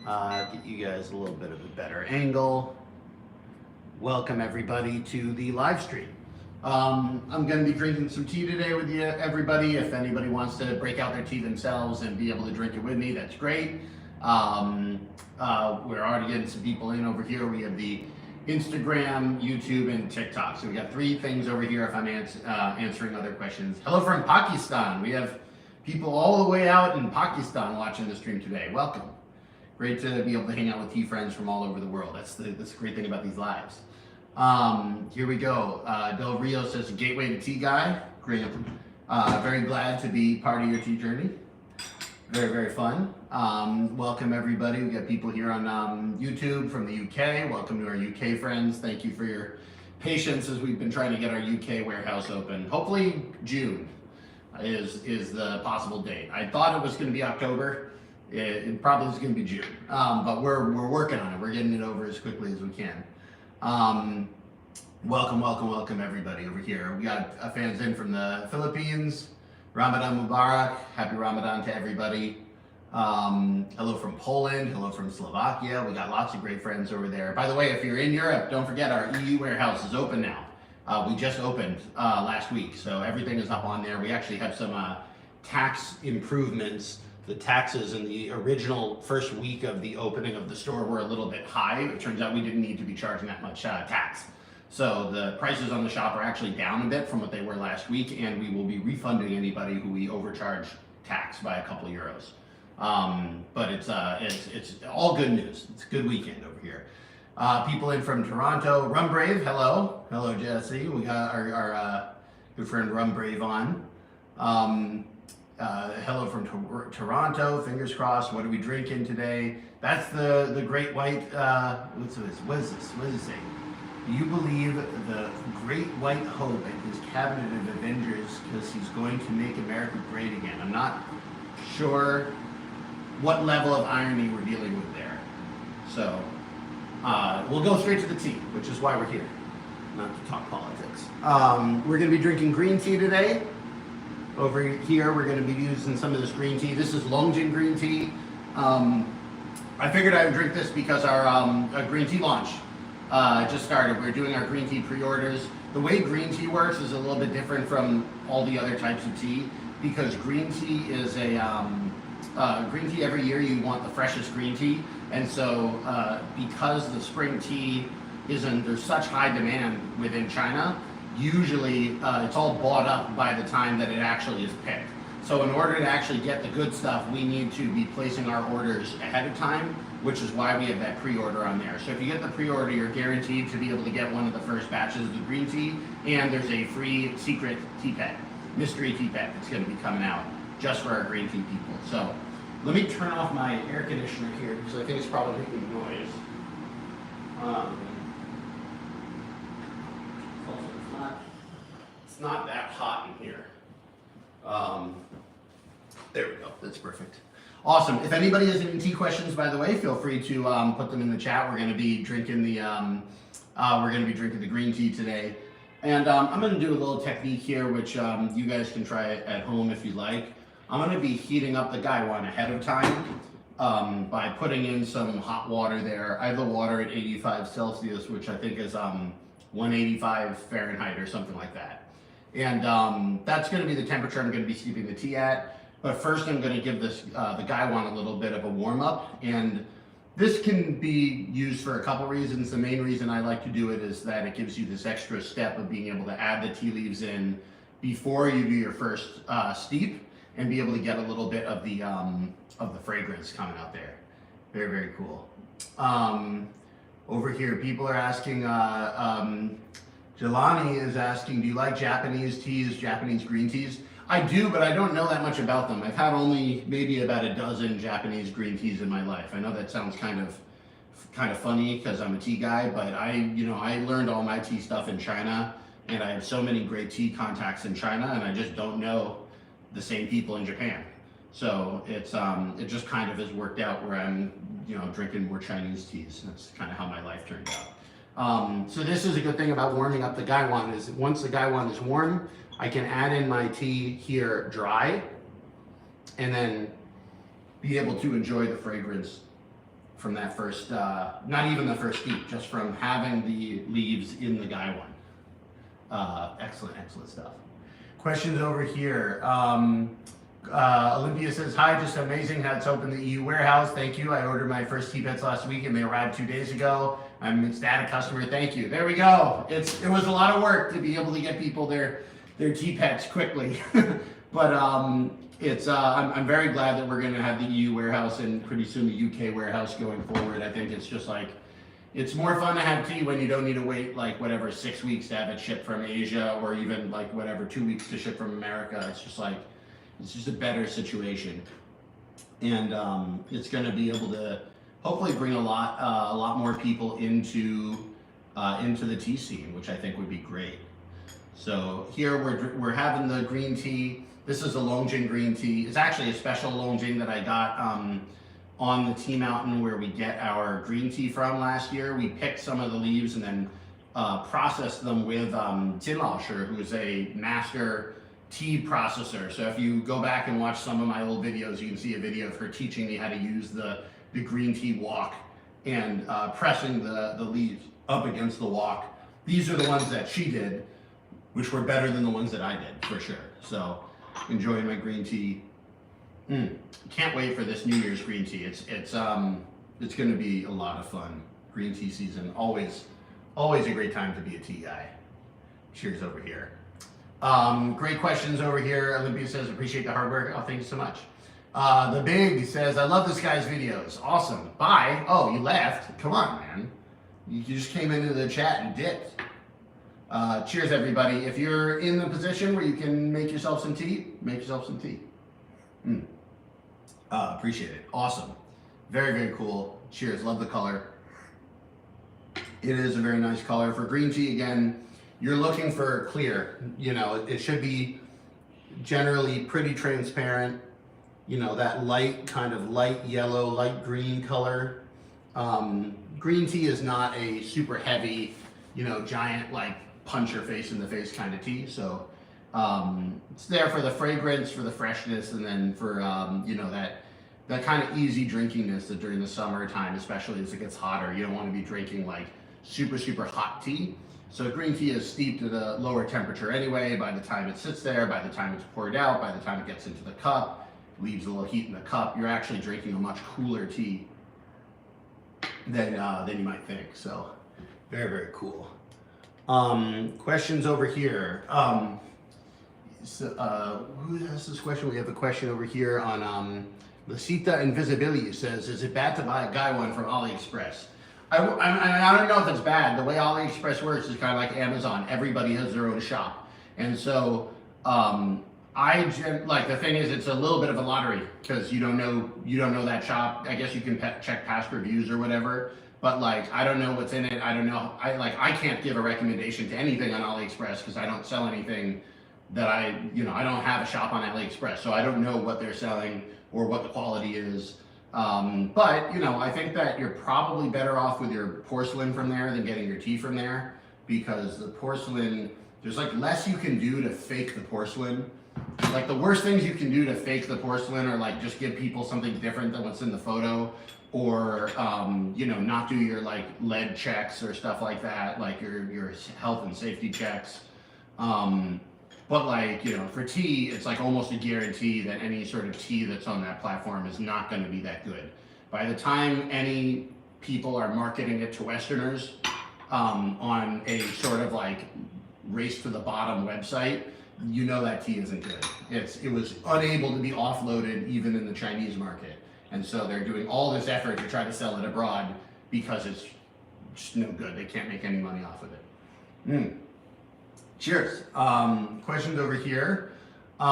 Get you guys a little bit of a better angle. Welcome everybody to the live stream. I'm going to be drinking some tea today with you, everybody. If anybody wants to break out their tea themselves and be able to drink it with me, that's great. We're already getting some people in over here. We have the Instagram, YouTube, and TikTok. So we got 3 things over here if I'm answering other questions. Hello from Pakistan. We have people all the way out in Pakistan watching the stream today. Welcome. Great to be able to hang out with tea friends from all over the world. That's the great thing about these lives. Here we go. Del Rio says, gateway to tea guy. Great. Very glad to be part of your tea journey. Very, very fun. Welcome everybody. We got people here on YouTube from the UK. Welcome to our UK friends. Thank you for your patience as we've been trying to get our UK warehouse open. Hopefully June is the possible date. I thought it was going to be October. It probably is going to be June, but we're working on it. We're getting it over as quickly as we can. Welcome everybody over here. We got fans in from the Philippines. Ramadan Mubarak. Happy Ramadan to everybody. Hello from Poland. Hello from Slovakia. We got lots of great friends over there. By the way, if you're in Europe, don't forget our EU warehouse is open now. We just opened last week, so everything is up on there. We actually have some tax improvements. The taxes in the original first week of the opening of the store were a little bit high. It turns out we didn't need to be charging that much tax. So the prices on the shop are actually down a bit from what they were last week, and we will be refunding anybody who we overcharge tax by a couple of euros. But it's all good news. It's a good weekend over here. People in from Toronto. Rum Brave, hello. Hello, Jesse. We got our good friend Rum Brave on. Hello from Toronto, fingers crossed. What are we drinking today? That's the Great White, what is this? What does it say? Do you believe the Great White Hope and his cabinet of Avengers because he's going to make America great again? I'm not sure what level of irony we're dealing with there. So, we'll go straight to the tea, which is why we're here, not to talk politics. We're going to be drinking green tea today. Over here, we're going to be using some of this green tea. This is Longjing green tea. I figured I would drink this because our green tea launch just started. We're doing our green tea pre-orders. The way green tea works is a little bit different from all the other types of tea because green tea is green tea every year you want the freshest green tea. And so because the spring tea there's such high demand within China, usually it's all bought up by the time that it actually is picked. So in order to actually get the good stuff, we need to be placing our orders ahead of time, which is why we have that pre-order on there. So if you get the pre-order, you're guaranteed to be able to get one of the first batches of the green tea, and there's a free secret tea pet, mystery tea pet that's going to be coming out just for our green tea people. So let me turn off my air conditioner here because I think it's probably making noise. It's not that hot in here. There we go. That's perfect. Awesome. If anybody has any tea questions, by the way, feel free to put them in the chat. We're going to be drinking the green tea today, and I'm going to do a little technique here, which you guys can try at home if you like. I'm going to be heating up the gaiwan ahead of time by putting in some hot water there. I have the water at 85 Celsius, which I think is 185 Fahrenheit or something like that. And that's going to be the temperature I'm going to be steeping the tea at. But first I'm going to give this the gaiwan a little bit of a warm up. And this can be used for a couple reasons. The main reason I like to do it is that it gives you this extra step of being able to add the tea leaves in before you do your first steep and be able to get a little bit of the fragrance coming out there. Very, very cool. Over here, people are asking, Jelani is asking, do you like Japanese teas, Japanese green teas? I do, but I don't know that much about them. I've had only maybe about a dozen Japanese green teas in my life. I know that sounds kind of funny because I'm a tea guy, but I learned all my tea stuff in China, and I have so many great tea contacts in China, and I just don't know the same people in Japan. So it just kind of has worked out where I'm drinking more Chinese teas. That's kind of how my life turned out. So this is a good thing about warming up the gaiwan is once the gaiwan is warm, I can add in my tea here dry and then be able to enjoy the fragrance from that first, not even the first steep, just from having the leaves in the Gai one. Excellent, excellent stuff. Questions over here. Olympia says, hi, just amazing how it's opened the EU warehouse. Thank you. I ordered my first tea pets last week and they arrived 2 days ago. I'm an ecstatic customer. Thank you. There we go. It was a lot of work to be able to get people their tea pets quickly. But I'm very glad that we're going to have the EU warehouse and pretty soon the UK warehouse going forward. I think it's just like, it's more fun to have tea when you don't need to wait like whatever 6 weeks to have it shipped from Asia, or even like whatever 2 weeks to ship from America. It's just like, it's just a better situation, and it's going to be able to hopefully bring a lot more people into the tea scene, which I think would be great. So here we're having the green tea. This is a Longjing green tea. It's actually a special Longjing that I got on the tea mountain where we get our green tea from last year. We picked some of the leaves and then processed them with Jinlaosher, who's a master tea processor. So if you go back and watch some of my old videos, you can see a video of her teaching me how to use the green tea wok and pressing the leaves up against the wok. These are the ones that she did, which were better than the ones that I did, for sure. So enjoying my green tea. Can't wait for this New Year's green tea. It's going to be a lot of fun. Green tea season, always a great time to be a tea guy. Cheers over here. Great questions over here. Olympia says, appreciate the hard work. Oh, thank you so much. The Big says, I love this guy's videos. Awesome. Bye. Oh, you left? Come on, man. You just came into the chat and dipped. Cheers, everybody. If you're in the position where you can make yourself some tea, make yourself some tea. Appreciate it. Awesome. Very, very cool. Cheers. Love the color. It is a very nice color. For green tea, again, you're looking for clear. You know, it should be generally pretty transparent. You know, that kind of light yellow, light green color. Green tea is not a super heavy, you know, giant, like, punch your face in the face kind of tea. So it's there for the fragrance, for the freshness, and then for, you know, that kind of easy drinkingness that during the summertime, especially as it gets hotter, you don't want to be drinking like super, super hot tea. So green tea is steeped at a lower temperature anyway. By the time it sits there, by the time it's poured out, by the time it gets into the cup, leaves a little heat in the cup, you're actually drinking a much cooler tea than you might think. So very, very cool. Questions over here. Who has this question? We have a question over here on Lasita Invisibility. Says, is it bad to buy a Gai one from AliExpress? I don't know if it's bad. The way AliExpress works is kind of like Amazon. Everybody has their own shop. And so like the thing is, it's a little bit of a lottery because you don't know that shop. I guess you can check past reviews or whatever. But like, I don't know what's in it. I don't know. I can't give a recommendation to anything on AliExpress because I don't sell anything that I don't have a shop on AliExpress. So I don't know what they're selling or what the quality is. But, you know, I think that you're probably better off with your porcelain from there than getting your tea from there, because the porcelain, there's like less you can do to fake the porcelain. Like the worst things you can do to fake the porcelain are like just give people something different than what's in the photo, or, you know, not do your like lead checks or stuff like that, like your health and safety checks. But like, you know, for tea, it's like almost a guarantee that any sort of tea that's on that platform is not going to be that good. By the time any people are marketing it to Westerners on a sort of like race to the bottom website, you know that tea isn't good. It was unable to be offloaded even in the Chinese market. And so they're doing all this effort to try to sell it abroad because it's just no good. They can't make any money off of it. Cheers. Questions over here. We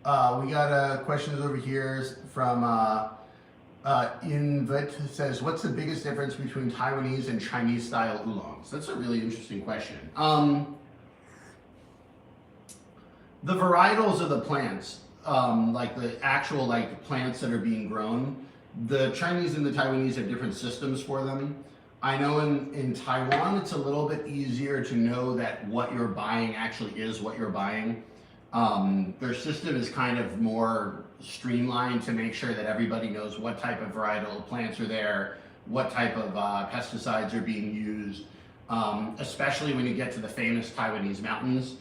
got questions over here from Invit. Says, what's the biggest difference between Taiwanese and Chinese style oolongs? That's a really interesting question. The varietals of the plants, like the actual like plants that are being grown, the Chinese and the Taiwanese have different systems for them. I know in Taiwan, it's a little bit easier to know that what you're buying actually is what you're buying. Their system is kind of more streamlined to make sure that everybody knows what type of varietal plants are there, what type of pesticides are being used, especially when you get to the famous Taiwanese mountains.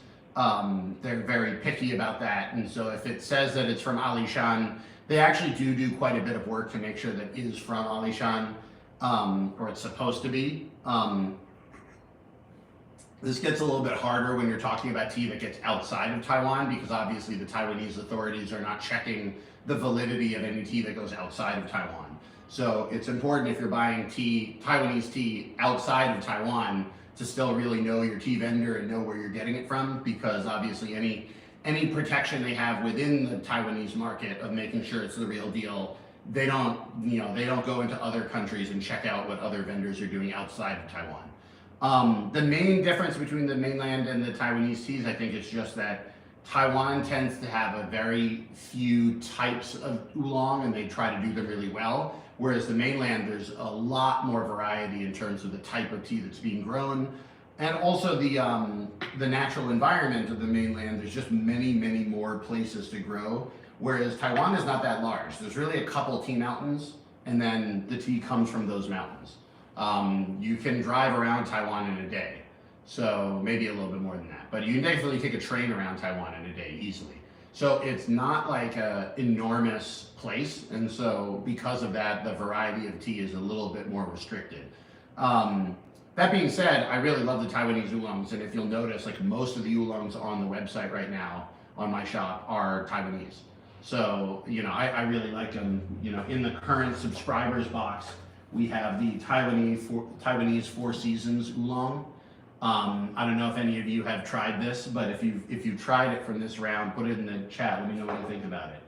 They're very picky about that, and so if it says that it's from Alishan, they actually do quite a bit of work to make sure that it is from Alishan, or it's supposed to be. This gets a little bit harder when you're talking about tea that gets outside of Taiwan, because obviously the Taiwanese authorities are not checking the validity of any tea that goes outside of Taiwan. So it's important, if you're buying tea, Taiwanese tea outside of Taiwan, to still really know your tea vendor and know where you're getting it from, because obviously any protection they have within the Taiwanese market of making sure it's the real deal, they don't go into other countries and check out what other vendors are doing outside of Taiwan. The main difference between the mainland and the Taiwanese teas, I think, is just that Taiwan tends to have a very few types of oolong, and they try to do them really well. Whereas the mainland, there's a lot more variety in terms of the type of tea that's being grown. And also the natural environment of the mainland, there's just many more places to grow. Whereas Taiwan is not that large. There's really a couple tea mountains, and then the tea comes from those mountains. You can drive around Taiwan in a day, so maybe a little bit more than that, but you can definitely take a train around Taiwan in a day easily. So it's not like an enormous place, and so because of that, the variety of tea is a little bit more restricted. That being said, I really love the Taiwanese oolongs, and if you'll notice, like, most of the oolongs on the website right now on my shop are Taiwanese. So, I really like them. In the current subscribers box, we have the Taiwanese Four Seasons oolong. I don't know if any of you have tried this, but if you've tried it from this round, put it in the chat. Let me know what you think about it.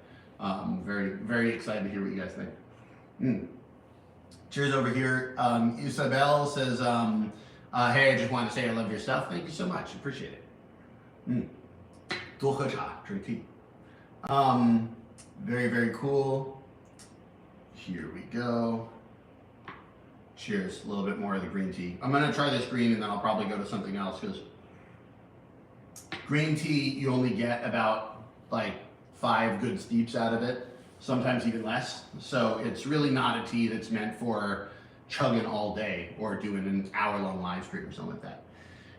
Very excited to hear what you guys think. Cheers over here. Isabel says, hey, I just wanted to say I love your stuff. Thank you so much. Appreciate it. 多喝茶, drink tea. Very cool. Here we go. Cheers. A little bit more of the green tea. I'm going to try this green, and then I'll probably go to something else, because green tea, you only get about like 5 good steeps out of it, sometimes even less. So it's really not a tea that's meant for chugging all day or doing an hour-long live stream or something like that.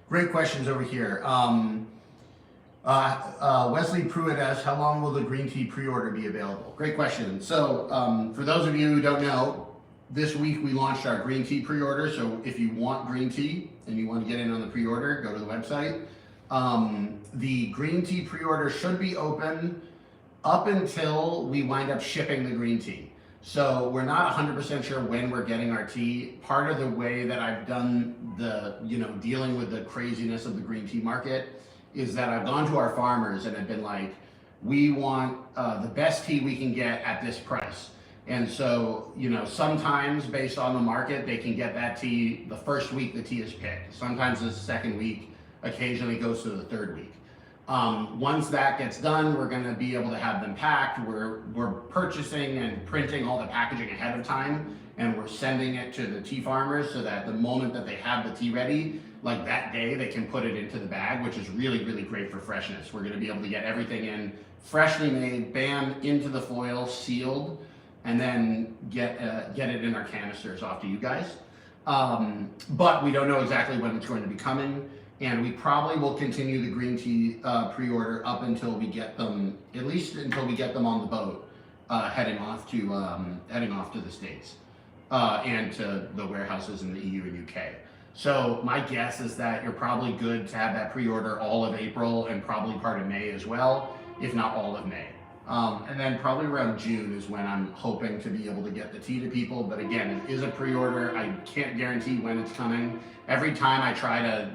Great questions over here. Wesley Pruitt asks, how long will the green tea pre-order be available? Great question. So for those of you who don't know, this week we launched our green tea pre-order. So if you want green tea and you want to get in on the pre-order, go to the website. The green tea pre-order should be open up until we wind up shipping the green tea. So we're not 100% sure when we're getting our tea. Part of the way that I've done the, dealing with the craziness of the green tea market is that I've gone to our farmers and I've been like, we want the best tea we can get at this price. And so, sometimes based on the market, they can get that tea the first week the tea is picked. Sometimes it's the second week, occasionally goes to the third week. Once that gets done, we're gonna be able to have them packed. We're purchasing and printing all the packaging ahead of time, and we're sending it to the tea farmers so that the moment that they have the tea ready, like that day, they can put it into the bag, which is really great for freshness. We're gonna be able to get everything in freshly made, bam, into the foil, sealed, and then get it in our canisters off to you guys. But we don't know exactly when it's going to be coming, and we probably will continue the green tea pre-order up until we get them, at least until we get them on the boat, heading off to the States and to the warehouses in the EU and UK. So my guess is that you're probably good to have that pre-order all of April and probably part of May as well, if not all of May. And then probably around June is when I'm hoping to be able to get the tea to people. But again, it is a pre-order. I can't guarantee when it's coming. Every time I try to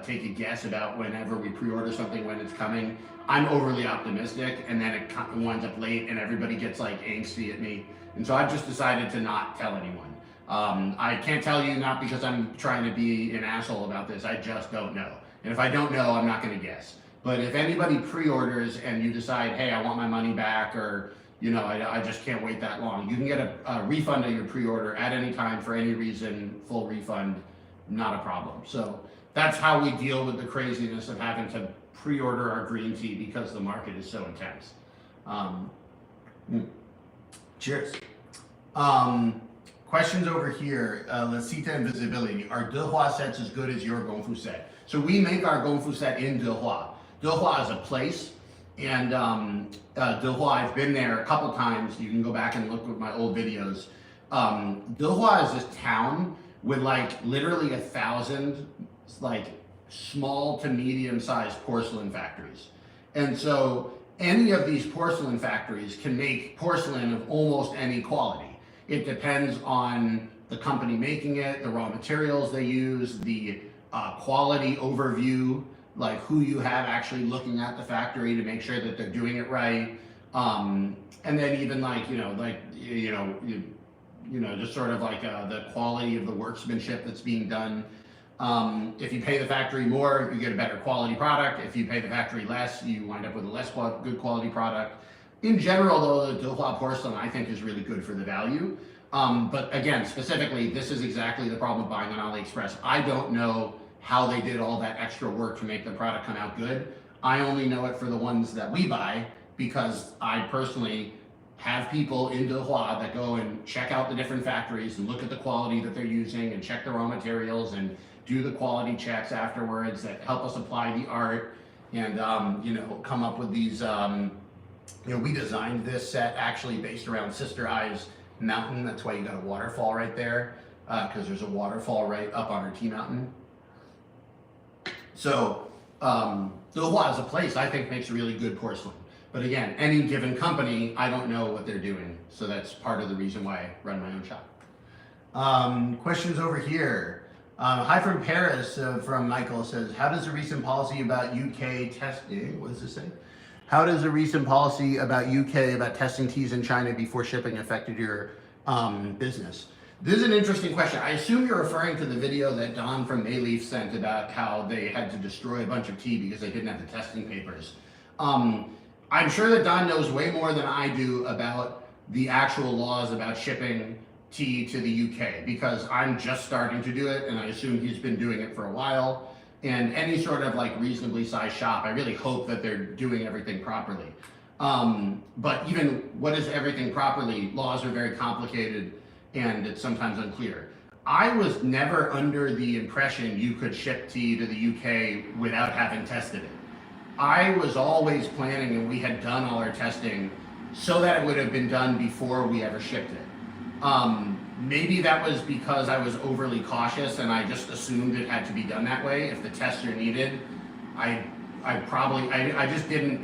take a guess about whenever we pre-order something, when it's coming, I'm overly optimistic, and then it winds up late and everybody gets like angsty at me. And so I've just decided to not tell anyone. I can't tell you, not because I'm trying to be an asshole about this, I just don't know. And if I don't know, I'm not gonna guess. But if anybody pre-orders and you decide, hey, I want my money back, or I just can't wait that long, you can get a refund of your pre-order at any time for any reason, full refund, not a problem. So that's how we deal with the craziness of having to pre-order our green tea because the market is so intense. Cheers. Questions over here. Lasita and visibility. Are Dehua sets as good as your Gongfu set? So we make our Gongfu set in Dehua. Dehua is a place, and Dehua, I've been there a couple times. You can go back and look at my old videos. Dehua is this town with like literally 1,000 like small to medium-sized porcelain factories. And so any of these porcelain factories can make porcelain of almost any quality. It depends on the company making it, the raw materials they use, the quality overview, like who you have actually looking at the factory to make sure that they're doing it right. And then even like, just sort of like the quality of the workmanship that's being done. If you pay the factory more, you get a better quality product. If you pay the factory less, you wind up with a less good quality product. In general, though, the Dehua porcelain, I think, is really good for the value. But again, specifically, this is exactly the problem with buying on AliExpress. I don't know how they did all that extra work to make the product come out good. I only know it for the ones that we buy because I personally have people in Dehua that go and check out the different factories and look at the quality that they're using and check the raw materials and do the quality checks afterwards that help us apply the art and come up with these. We designed this set actually based around Sister Eye's mountain. That's why you got a waterfall right there, because there's a waterfall right up on our tea mountain. So Dehua as a place, I think, makes really good porcelain. But again, any given company, I don't know what they're doing. So that's part of the reason why I run my own shop. Questions over here. Hi from Paris, from Michael says, how does the recent policy about UK testing, what does this say? How does a recent policy about UK about testing teas in China before shipping affected your business? This is an interesting question. I assume you're referring to the video that Don from Mayleaf sent about how they had to destroy a bunch of tea because they didn't have the testing papers. I'm sure that Don knows way more than I do about the actual laws about shipping tea to the UK because I'm just starting to do it and I assume he's been doing it for a while. And any sort of like reasonably sized shop, I really hope that they're doing everything properly. But even what is everything properly, laws are very complicated and it's sometimes unclear. I was never under the impression you could ship tea to the UK without having tested it. I was always planning, and we had done all our testing so that it would have been done before we ever shipped it. Maybe that was because I was overly cautious and I just assumed it had to be done that way. If the tests are needed, it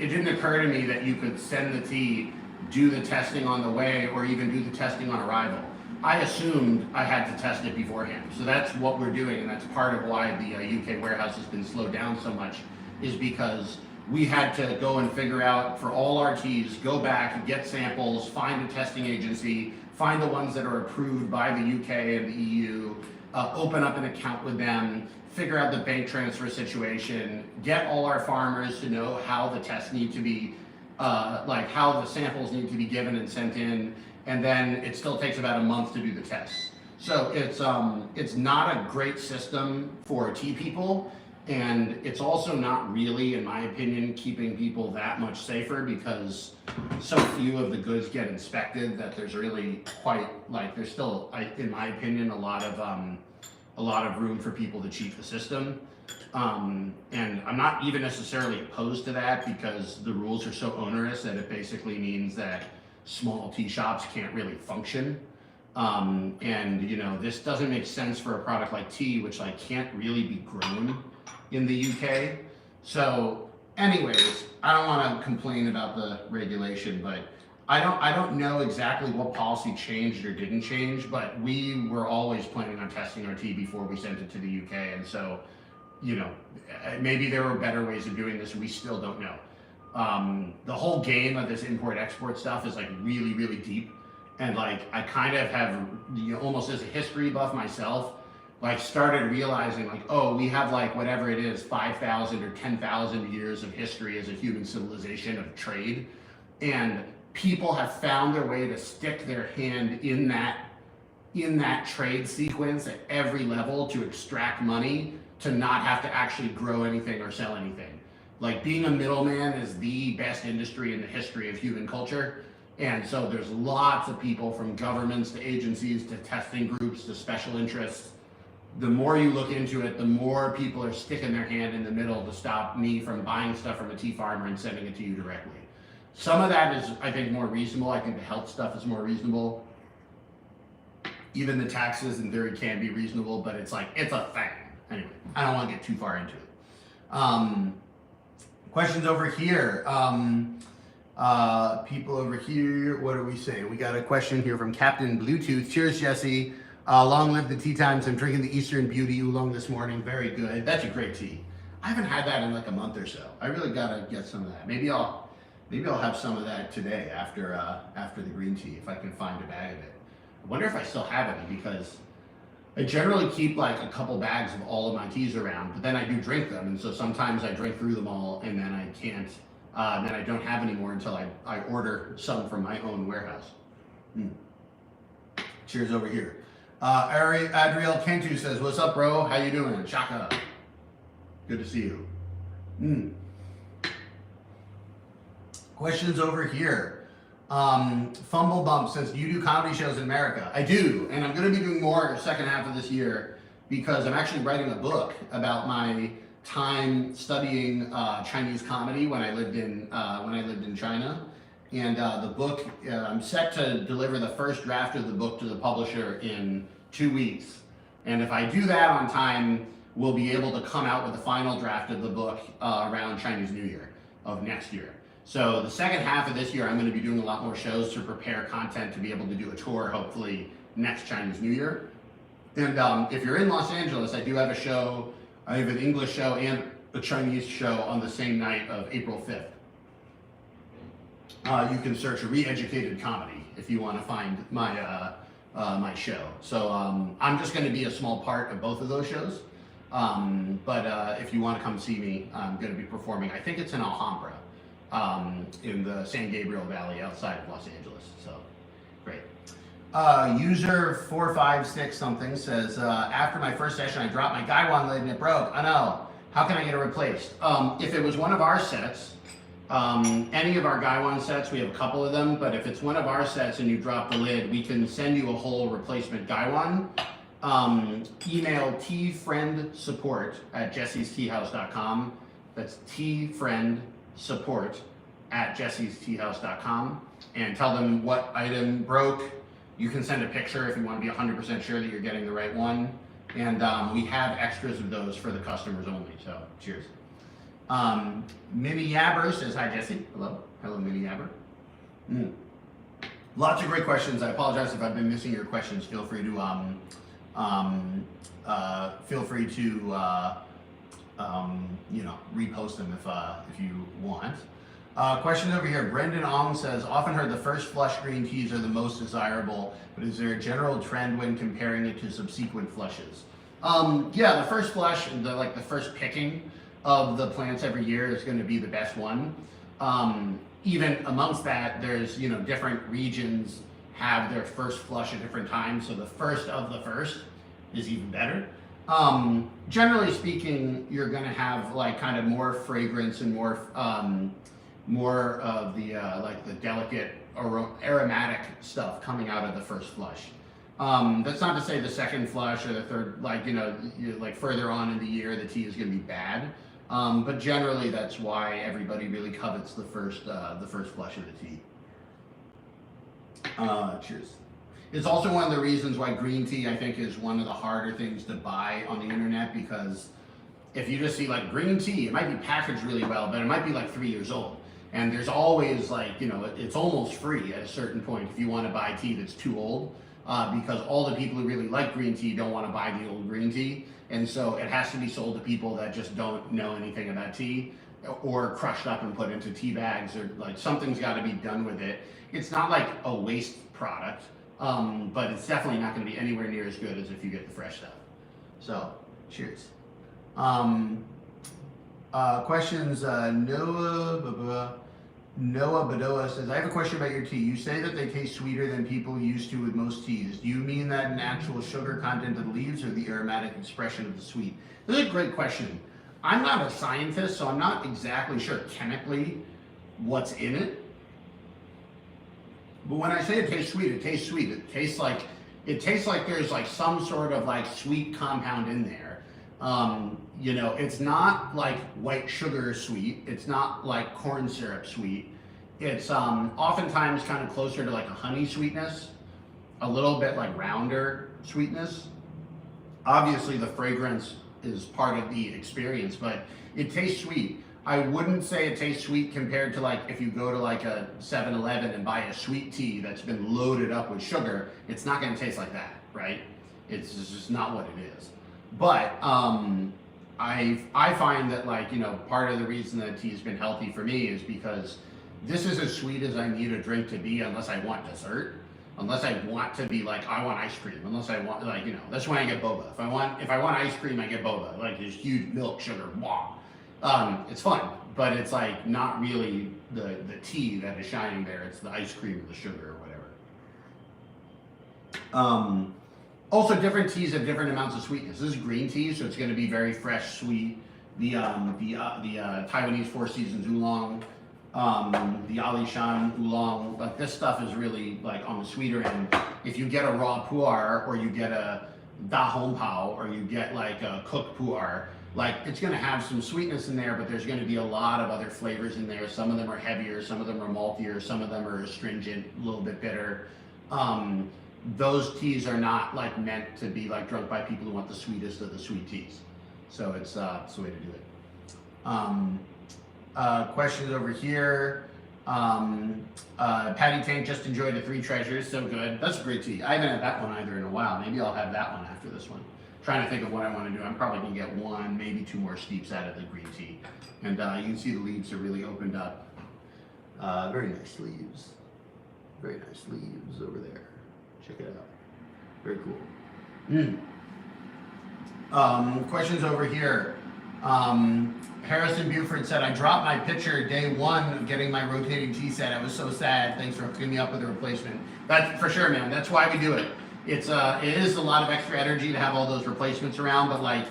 didn't occur to me that you could send the tea, do the testing on the way, or even do the testing on arrival. I assumed I had to test it beforehand. So that's what we're doing, and that's part of why the UK warehouse has been slowed down so much, is because we had to go and figure out for all our teas, go back, get samples, find a testing agency, find the ones that are approved by the UK and the EU, open up an account with them, figure out the bank transfer situation, get all our farmers to know how the tests need to be, how the samples need to be given and sent in, and then it still takes about a month to do the tests. So it's not a great system for tea people, and it's also not really, in my opinion, keeping people that much safer because so few of the goods get inspected that there's really there's still, in my opinion, a lot of room for people to cheat the system. And I'm not even necessarily opposed to that because the rules are so onerous that it basically means that small tea shops can't really function. This doesn't make sense for a product like tea, which can't really be grown in the UK. So anyways, I don't want to complain about the regulation, but I don't know exactly what policy changed or didn't change, but we were always planning on testing our tea before we sent it to the UK. And so, maybe there were better ways of doing this and we still don't know. The whole game of this import-export stuff is really, really deep. And I kind of have, almost as a history buff myself, started realizing oh, we have whatever it is, 5,000 or 10,000 years of history as a human civilization of trade. And people have found their way to stick their hand in that trade sequence at every level to extract money, to not have to actually grow anything or sell anything. Like being a middleman is the best industry in the history of human culture. And so there's lots of people from governments to agencies to testing groups to special interests. The more you look into it, the more people are sticking their hand in the middle to stop me from buying stuff from a tea farmer and sending it to you directly. Some of that is, I think, more reasonable. I think the health stuff is more reasonable. Even the taxes in theory can be reasonable, but it's like, it's a thing. Anyway, I don't want to get too far into it. Questions over here. People over here, what do we say? We got a question here from Captain Bluetooth. Cheers, Jesse. Long live the tea times. I'm drinking the Eastern Beauty Oolong this morning. Very good. That's a great tea. I haven't had that in like a month or so. I really gotta get some of that. Maybe I'll have some of that today after the green tea if I can find a bag of it. I wonder if I still have any because I generally keep like a couple bags of all of my teas around, but then I do drink them, and so sometimes I drink through them all, and then I can't. Then I don't have any more until I order some from my own warehouse. Cheers over here. Adriel Cantu says, "What's up, bro? How you doing? Shaka. Good to see you." Questions over here. Fumble Bump says, "Do you do comedy shows in America?" I do, and I'm going to be doing more the second half of this year because I'm actually writing a book about my time studying Chinese comedy when I lived in China, and the book I'm set to deliver the first draft of the book to the publisher in 2 weeks, and if I do that on time, we'll be able to come out with the final draft of the book around Chinese New Year of next year. So the second half of this year, I'm going to be doing a lot more shows to prepare content to be able to do a tour, hopefully next Chinese New Year. And if you're in Los Angeles, I do have a show. I have an English show and a Chinese show on the same night of April 5th. You can search Re-Educated Comedy if you want to find my my show. So I'm just going to be a small part of both of those shows. But if you want to come see me, I'm going to be performing. I think it's in Alhambra. In the San Gabriel Valley outside of Los Angeles. So, great. User 456 something says, after my first session, I dropped my Gaiwan lid and it broke. I know. How can I get it replaced? If it was one of our sets, any of our Gaiwan sets, we have a couple of them, but if it's one of our sets and you drop the lid, we can send you a whole replacement Gaiwan. Email tfriendsupport@jessie'steahouse.com. That's tfriendsupport@jessie'steahouse.com, and tell them what item broke. You can send a picture if you want to be 100% sure that you're getting the right one. And we have extras of those for the customers only. So cheers. Minnie Yabber says, "Hi Jesse." Hello. Hello, Minnie Yabber. Lots of great questions. I apologize if I've been missing your questions. Feel free to repost them if you want. Question over here. Brendan Ong says, "Often heard the first flush green teas are the most desirable, but is there a general trend when comparing it to subsequent flushes?" Yeah, the first flush, the first picking of the plants every year is going to be the best one. Even amongst that, there's different regions have their first flush at different times, so the first of the first is even better. Generally speaking, you're going to have kind of more fragrance and more of the the delicate aromatic stuff coming out of the first flush. That's not to say the second flush or the third, further on in the year, the tea is going to be bad. But generally, that's why everybody really covets the first flush of the tea. Cheers. It's also one of the reasons why green tea, I think, is one of the harder things to buy on the internet, because if you just see green tea, it might be packaged really well, but it might be 3 years old. And there's always it's almost free at a certain point if you want to buy tea that's too old, because all the people who really like green tea don't want to buy the old green tea. And so it has to be sold to people that just don't know anything about tea, or crushed up and put into tea bags, or something's got to be done with it. It's not a waste product, but it's definitely not going to be anywhere near as good as if you get the fresh stuff. So, cheers. Questions. Noah Badoa says, "I have a question about your tea. You say that they taste sweeter than people used to with most teas. Do you mean that in actual sugar content of the leaves or the aromatic expression of the sweet?" This is a great question. I'm not a scientist, so I'm not exactly sure chemically what's in it. But when I say it tastes sweet, it tastes sweet. It tastes like there's like some sort of like sweet compound in there. You know, it's not like white sugar sweet. It's not like corn syrup sweet. It's oftentimes kind of closer to like a honey sweetness, a little bit like rounder sweetness. Obviously, the fragrance is part of the experience, but it tastes sweet. I wouldn't say it tastes sweet compared to like if you go to like a 7-Eleven and buy a sweet tea that's been loaded up with sugar. It's not going to taste like that, right? It's just not what it is. But I find that, like, you know, part of the reason that tea's been healthy for me is because this is as sweet as I need a drink to be, unless I want dessert. Unless I want to be like, I want ice cream. Unless I want, like, you know, that's when I get boba. If I want ice cream, I get boba. Like this huge milk sugar, blah. It's fun, but it's like not really the tea that is shining there. It's the ice cream, the sugar, or whatever. Also, different teas have different amounts of sweetness. This is green tea, so it's going to be very fresh, sweet. The Taiwanese Four Seasons oolong. The Alishan oolong, like this stuff is really like on the sweeter end. If you get a raw pu'er, or you get a da hong pao, or you get like a cooked pu'er, like it's going to have some sweetness in there, but there's going to be a lot of other flavors in there. Some of them are heavier, some of them are maltier, some of them are astringent, a little bit bitter. Those teas are not like meant to be like drunk by people who want the sweetest of the sweet teas. So it's the way to do it. Questions over here. Patty Tank just enjoyed the Three Treasures, so good. That's a great tea. I haven't had that one either in a while. Maybe I'll have that one after this one. Trying to think of what I want to do. I'm probably gonna get one, maybe two more steeps out of the green tea. And you can see the leaves are really opened up. Very nice leaves. Very nice leaves over there. Check it out. Very cool. Questions over here. Harrison Buford said, I dropped my pitcher day one of getting my rotating tea set. I was so sad. Thanks for hooking me up with a replacement. That's for sure, man. That's why we do it. It is a lot of extra energy to have all those replacements around, but like,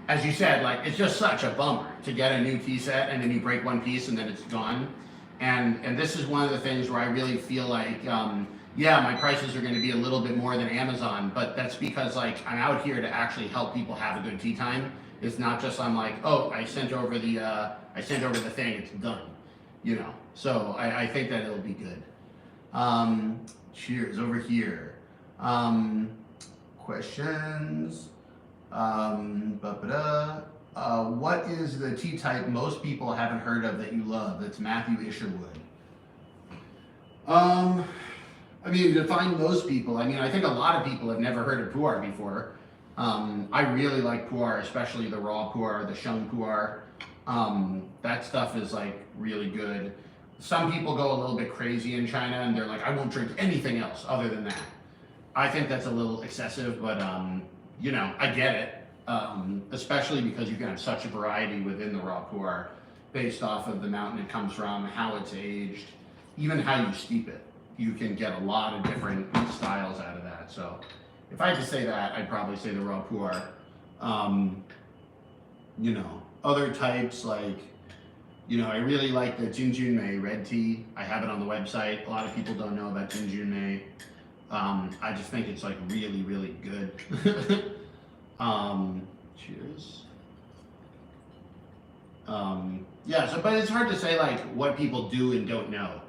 as you said, like, it's just such a bummer to get a new tea set and then you break one piece and then it's gone. And this is one of the things where I really feel like, yeah, my prices are going to be a little bit more than Amazon, but that's because like I'm out here to actually help people have a good tea time. It's not just I'm like, oh, I sent over the thing, it's done, you know. So I think that it'll be good. Cheers over here. Questions. What is the tea type most people haven't heard of that you love? That's Matthew Isherwood. I mean, define most people. I mean, I think a lot of people have never heard of pu'er before. I really like pu'er, especially the raw pu'er, the sheng pu'er. That stuff is like really good. Some people go a little bit crazy in China and they're like, I won't drink anything else other than that. I think that's a little excessive, but you know, I get it. Especially because you can have such a variety within the raw pu'er based off of the mountain it comes from, how it's aged, even how you steep it. You can get a lot of different styles out of that. So if I had to say that, I'd probably say the raw pu'er. You know, other types like, you know, I really like the Jinjunmei red tea. I have it on the website. A lot of people don't know about Jinjunmei. I just think it's like really, really good. Cheers. Yeah, so, but it's hard to say like what people do and don't know.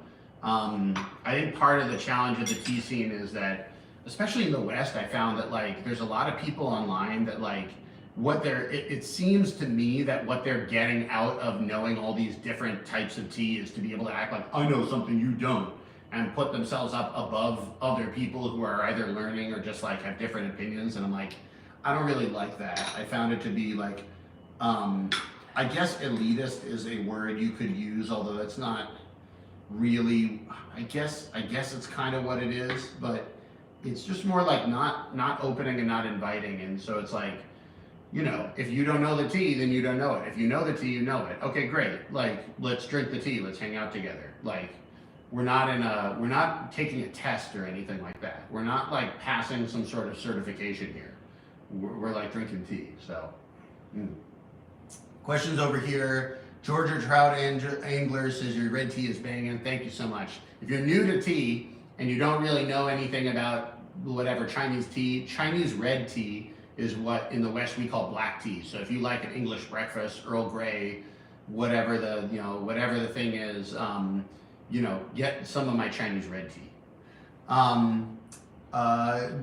I think part of the challenge of the tea scene is that, especially in the West, I found that like there's a lot of people online that like what it seems to me that what they're getting out of knowing all these different types of tea is to be able to act like I know something you don't, and put themselves up above other people who are either learning or just like have different opinions. And I'm like, I don't really like that. I found it to be like, I guess elitist is a word you could use, although that's not really, I guess it's kind of what it is, but it's just more like not opening and not inviting. And so it's like, you know, if you don't know the tea, then you don't know it. If you know the tea, you know it. Okay, great. Like, let's drink the tea. Let's hang out together. Like, we're not taking a test or anything like that. We're not like passing some sort of certification here. We're like drinking tea. So, Questions over here. Georgia Trout Angler says your red tea is banging. Thank you so much. If you're new to tea and you don't really know anything about whatever Chinese tea, Chinese red tea is what in the West we call black tea. So if you like an English breakfast, Earl Grey, whatever the thing is, get some of my Chinese red tea.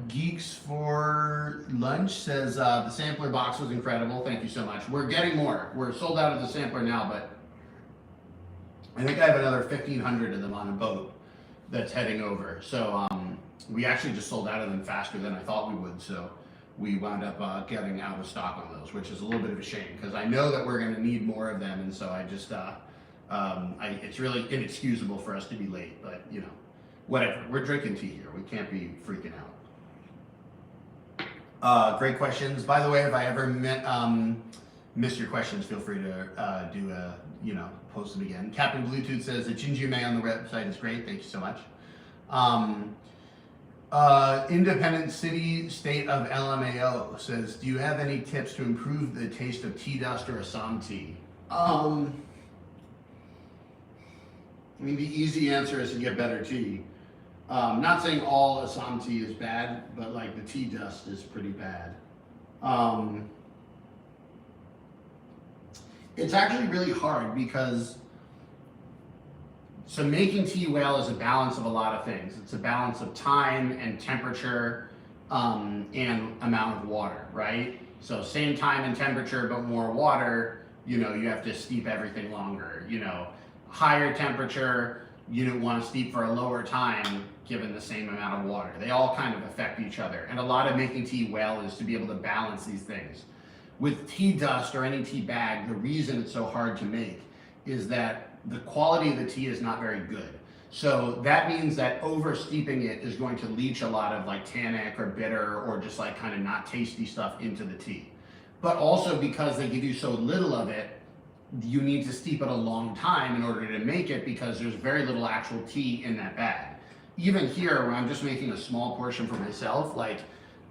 Geeks for Lunch says the sampler box was incredible. Thank you so much. We're getting more. We're sold out of the sampler now, but I think I have another 1,500 of them on a boat that's heading over. So we actually just sold out of them faster than I thought we would. So we wound up getting out of stock on those, which is a little bit of a shame because I know that we're going to need more of them, and so I just it's really inexcusable for us to be late, but whatever. We're drinking tea here. We can't be freaking out. Great questions. By the way, if I ever miss your questions, feel free to post them again. Captain Bluetooth says the Jinjume on the website is great. Thank you so much. Independent City State of LMAO says, do you have any tips to improve the taste of tea dust or Assam tea? I mean, the easy answer is to get better tea. Not saying all Assam tea is bad, but like the tea dust is pretty bad. It's actually really hard because so making tea well is a balance of a lot of things. It's a balance of time and temperature and amount of water, right? So same time and temperature, but more water, you have to steep everything longer. Higher temperature, you don't want to steep for a lower time given the same amount of water. They all kind of affect each other. And a lot of making tea well is to be able to balance these things. With tea dust or any tea bag, the reason it's so hard to make is that the quality of the tea is not very good. So that means that over steeping it is going to leach a lot of like tannic or bitter or just like kind of not tasty stuff into the tea. But also because they give you so little of it, you need to steep it a long time in order to make it because there's very little actual tea in that bag. Even here, where I'm just making a small portion for myself, like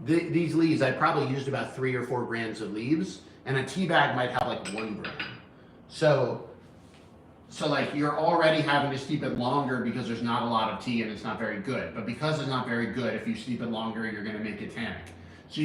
these leaves, I probably used about 3 or 4 grams of leaves, and a tea bag might have like 1 gram. So like you're already having to steep it longer because there's not a lot of tea and it's not very good. But because it's not very good, if you steep it longer, you're going to make it tannic. So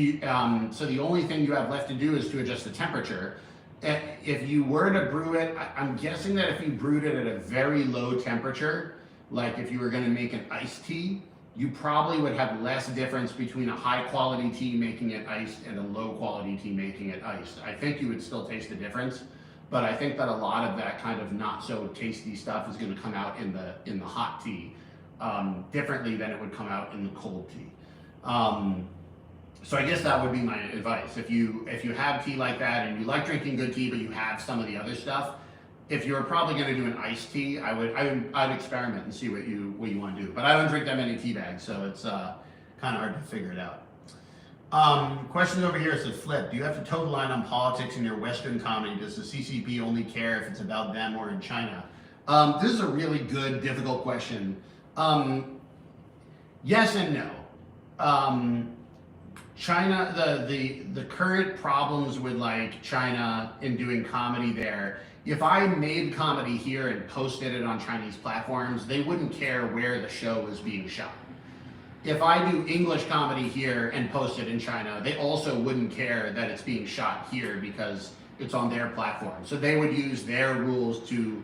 so the only thing you have left to do is to adjust the temperature. If you were to brew it, I'm guessing that if you brewed it at a very low temperature, like if you were going to make an iced tea, you probably would have less difference between a high quality tea making it iced and a low quality tea making it iced. I think you would still taste the difference, but I think that a lot of that kind of not so tasty stuff is going to come out in the hot tea differently than it would come out in the cold tea. So I guess that would be my advice. If you have tea like that and you like drinking good tea, but you have some of the other stuff, if you're probably going to do an iced tea, I'd experiment and see what you want to do. But I don't drink that many tea bags, so it's kind of hard to figure it out. Question over here says, Flip, do you have to toe the line on politics in your Western comedy? Does the CCP only care if it's about them or in China? This is a really good, difficult question. Yes and no. China, the current problems with like China in doing comedy there, if I made comedy here and posted it on Chinese platforms, they wouldn't care where the show was being shot. If I do English comedy here and post it in China, they also wouldn't care that it's being shot here because it's on their platform. So they would use their rules to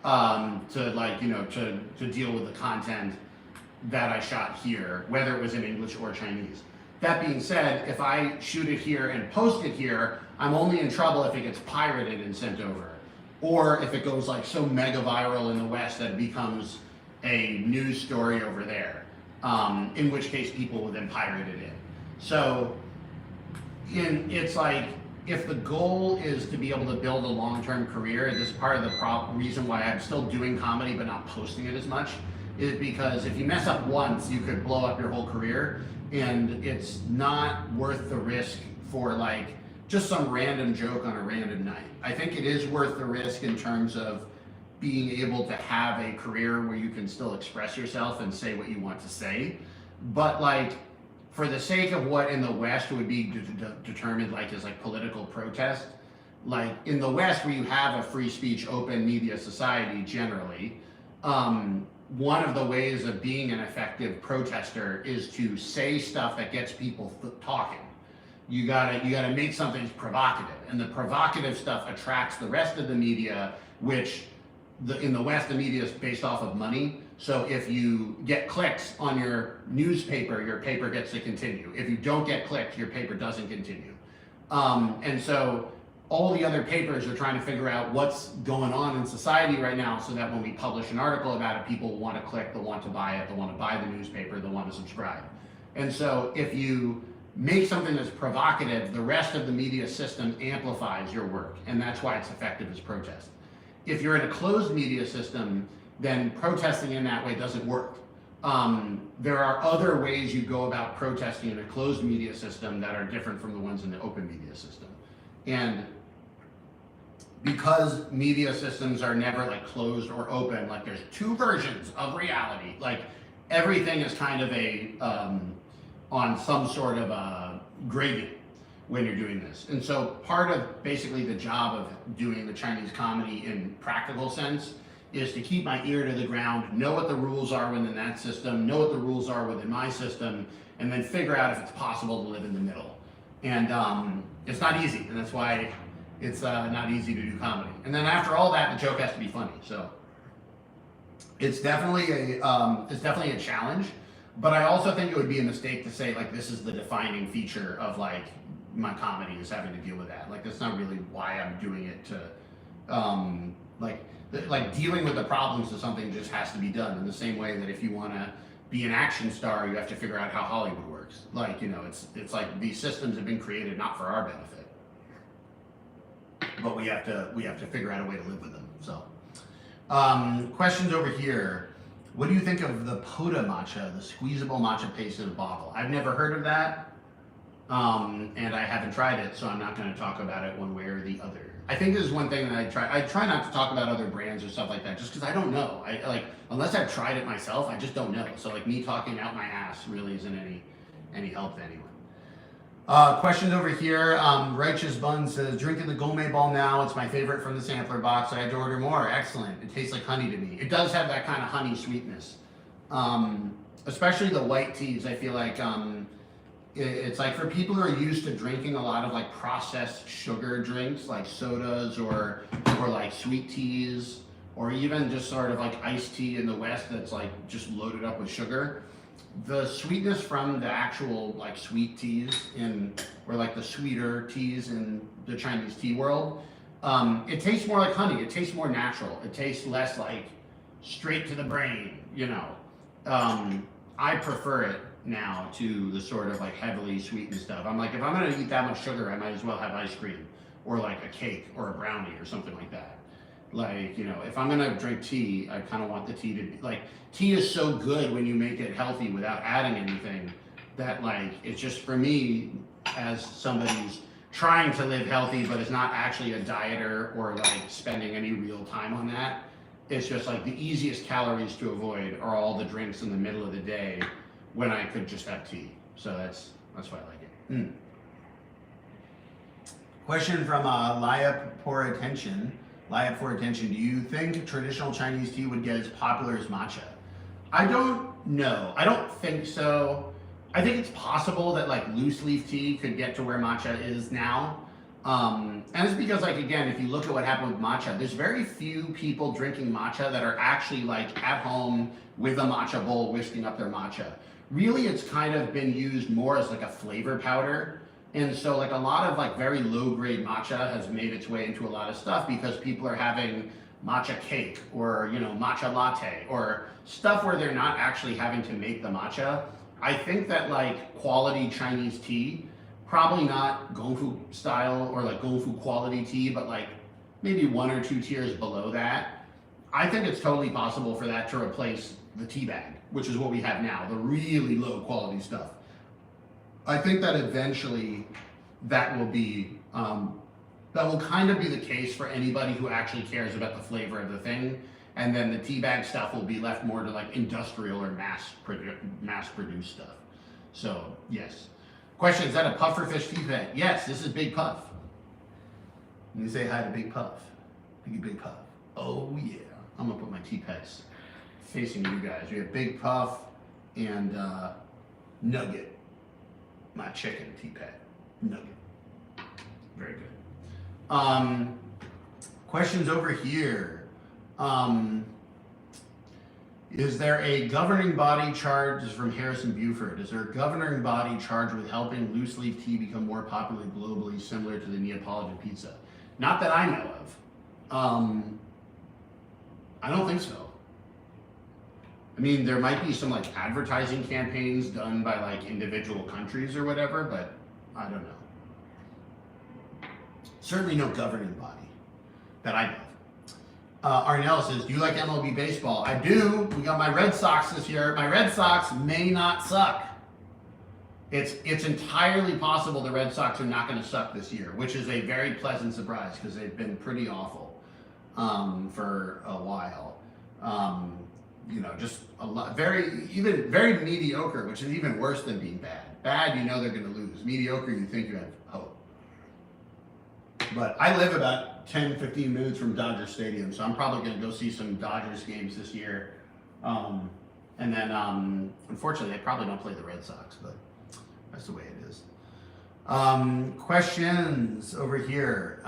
deal with the content that I shot here, whether it was in English or Chinese. That being said, if I shoot it here and post it here, I'm only in trouble if it gets pirated and sent over. Or if it goes like so mega viral in the West that it becomes a news story over there, in which case people will then pirate it in. So it's like, if the goal is to be able to build a long-term career, this is part of the reason why I'm still doing comedy but not posting it as much, is because if you mess up once, you could blow up your whole career, and it's not worth the risk for like just some random joke on a random night. I think it is worth the risk in terms of being able to have a career where you can still express yourself and say what you want to say. But like, for the sake of what in the West would be determined like as like political protest, like in the West, where you have a free speech, open media society generally, one of the ways of being an effective protester is to say stuff that gets people talking. You gotta make something provocative, and the provocative stuff attracts the rest of the media, which in the West, the media is based off of money. So if you get clicks on your newspaper, your paper gets to continue. If you don't get clicks, your paper doesn't continue. And so all the other papers are trying to figure out what's going on in society right now, so that when we publish an article about it, people want to click, they want to buy it, they want to buy the newspaper, they want to subscribe. And so if you make something that's provocative, the rest of the media system amplifies your work, and that's why it's effective as protest. If you're in a closed media system, then protesting in that way doesn't work. There are other ways you go about protesting in a closed media system that are different from the ones in the open media system. And because media systems are never like closed or open, like there's two versions of reality. Like everything is kind of a on some sort of a gradient when you're doing this. And so part of basically the job of doing the Chinese comedy in practical sense is to keep my ear to the ground, know what the rules are within that system, know what the rules are within my system, and then figure out if it's possible to live in the middle. And it's not easy, and that's why it's not easy to do comedy. And then after all that, the joke has to be funny. So it's definitely a challenge, but I also think it would be a mistake to say like this is the defining feature of like my comedy is having to deal with that. Like that's not really why I'm doing it. To like dealing with the problems of something just has to be done in the same way that if you want to be an action star, you have to figure out how Hollywood works. Like, you know, it's like these systems have been created not for our benefit, but we have to figure out a way to live with them. So questions over here. What do you think of the Poda matcha, the squeezable matcha paste in a bottle? I've never heard of that, and I haven't tried it, so I'm not going to talk about it one way or the other. I think this is one thing that I try not to talk about other brands or stuff like that, just because I don't know. I like, unless I've tried it myself, I just don't know. So like me talking out my ass really isn't any help to anyone. Questions over here. Righteous Bun says, drinking the gourmet ball now. It's my favorite from the sampler box. I had to order more. Excellent. It tastes like honey to me. It does have that kind of honey sweetness. Especially the white teas. I feel like it's like for people who are used to drinking a lot of like processed sugar drinks, like sodas or like sweet teas, or even just sort of like iced tea in the West that's like just loaded up with sugar. The sweetness from the actual like sweet teas or like the sweeter teas in the Chinese tea world, it tastes more like honey. It tastes more natural. It tastes less like straight to the brain, you know. I prefer it now to the sort of like heavily sweetened stuff. I'm like, if I'm gonna eat that much sugar, I might as well have ice cream or like a cake or a brownie or something like that. Like, you know, if I'm gonna drink tea, I kind of want the tea to be like, tea is so good when you make it healthy without adding anything that like, it's just for me as somebody who's trying to live healthy but is not actually a dieter or like spending any real time on that. It's just like the easiest calories to avoid are all the drinks in the middle of the day when I could just have tea. So that's why I like it. Question from Layup for Attention. Layup for Attention. Do you think traditional Chinese tea would get as popular as matcha? I don't know. I don't think so. I think it's possible that like loose leaf tea could get to where matcha is now. And it's because like, again, if you look at what happened with matcha, there's very few people drinking matcha that are actually like at home with a matcha bowl whisking up their matcha. Really, it's kind of been used more as like a flavor powder. And so like a lot of like very low grade matcha has made its way into a lot of stuff because people are having matcha cake or, you know, matcha latte or stuff where they're not actually having to make the matcha. I think that like quality Chinese tea, probably not Gongfu style or like Gongfu quality tea, but like maybe 1 or 2 tiers below that. I think it's totally possible for that to replace the tea bag, which is what we have now, the really low quality stuff. I think that eventually that will be, that will kind of be the case for anybody who actually cares about the flavor of the thing. And then the tea bag stuff will be left more to like industrial or mass produced stuff. So yes. Question, is that a pufferfish tea bag? Yes, this is Big Puff. You say hi to Big Puff. Big Puff. Oh yeah. I'm gonna put my teapots facing you guys. We have Big Puff and Nugget. My chicken teapot. Nugget. Very good. Questions over here. Is there a governing body charged, from Harrison Buford, is there a governing body charged with helping loose leaf tea become more popular globally, similar to the Neapolitan pizza? Not that I know of. I don't think so. I mean, there might be some like advertising campaigns done by like individual countries or whatever, but I don't know. Certainly no governing body that I know of. Arnell says, do you like MLB baseball? I do. We got my Red Sox this year. My Red Sox may not suck. It's entirely possible the Red Sox are not going to suck this year, which is a very pleasant surprise because they've been pretty awful for a while. You know, just a lot, very mediocre, which is even worse than being bad. Bad, you know they're going to lose. Mediocre, you think you have hope. But I live about 10, 15 minutes from Dodger Stadium, so I'm probably going to go see some Dodgers games this year. And then, unfortunately, they probably don't play the Red Sox, but that's the way it is. Questions over here.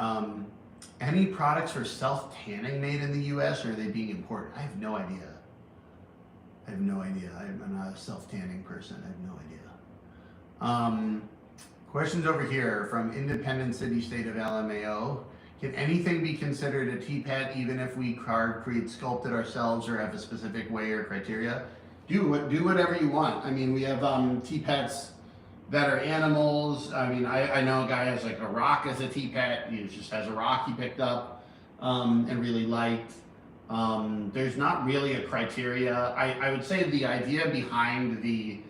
Any products for self-tanning made in the U.S., or are they being imported? I have no idea. I'm not a self-tanning person. I have no idea. Questions over here from Independent City State of LMAO. Can anything be considered a teapot even if we carve, create, sculpt it ourselves or have a specific way or criteria? Do whatever you want. I mean, we have teapots that are animals. I mean, I know a guy has like a rock as a teapot. He just has a rock he picked up and really liked. There's not really a criteria. I would say the idea behind the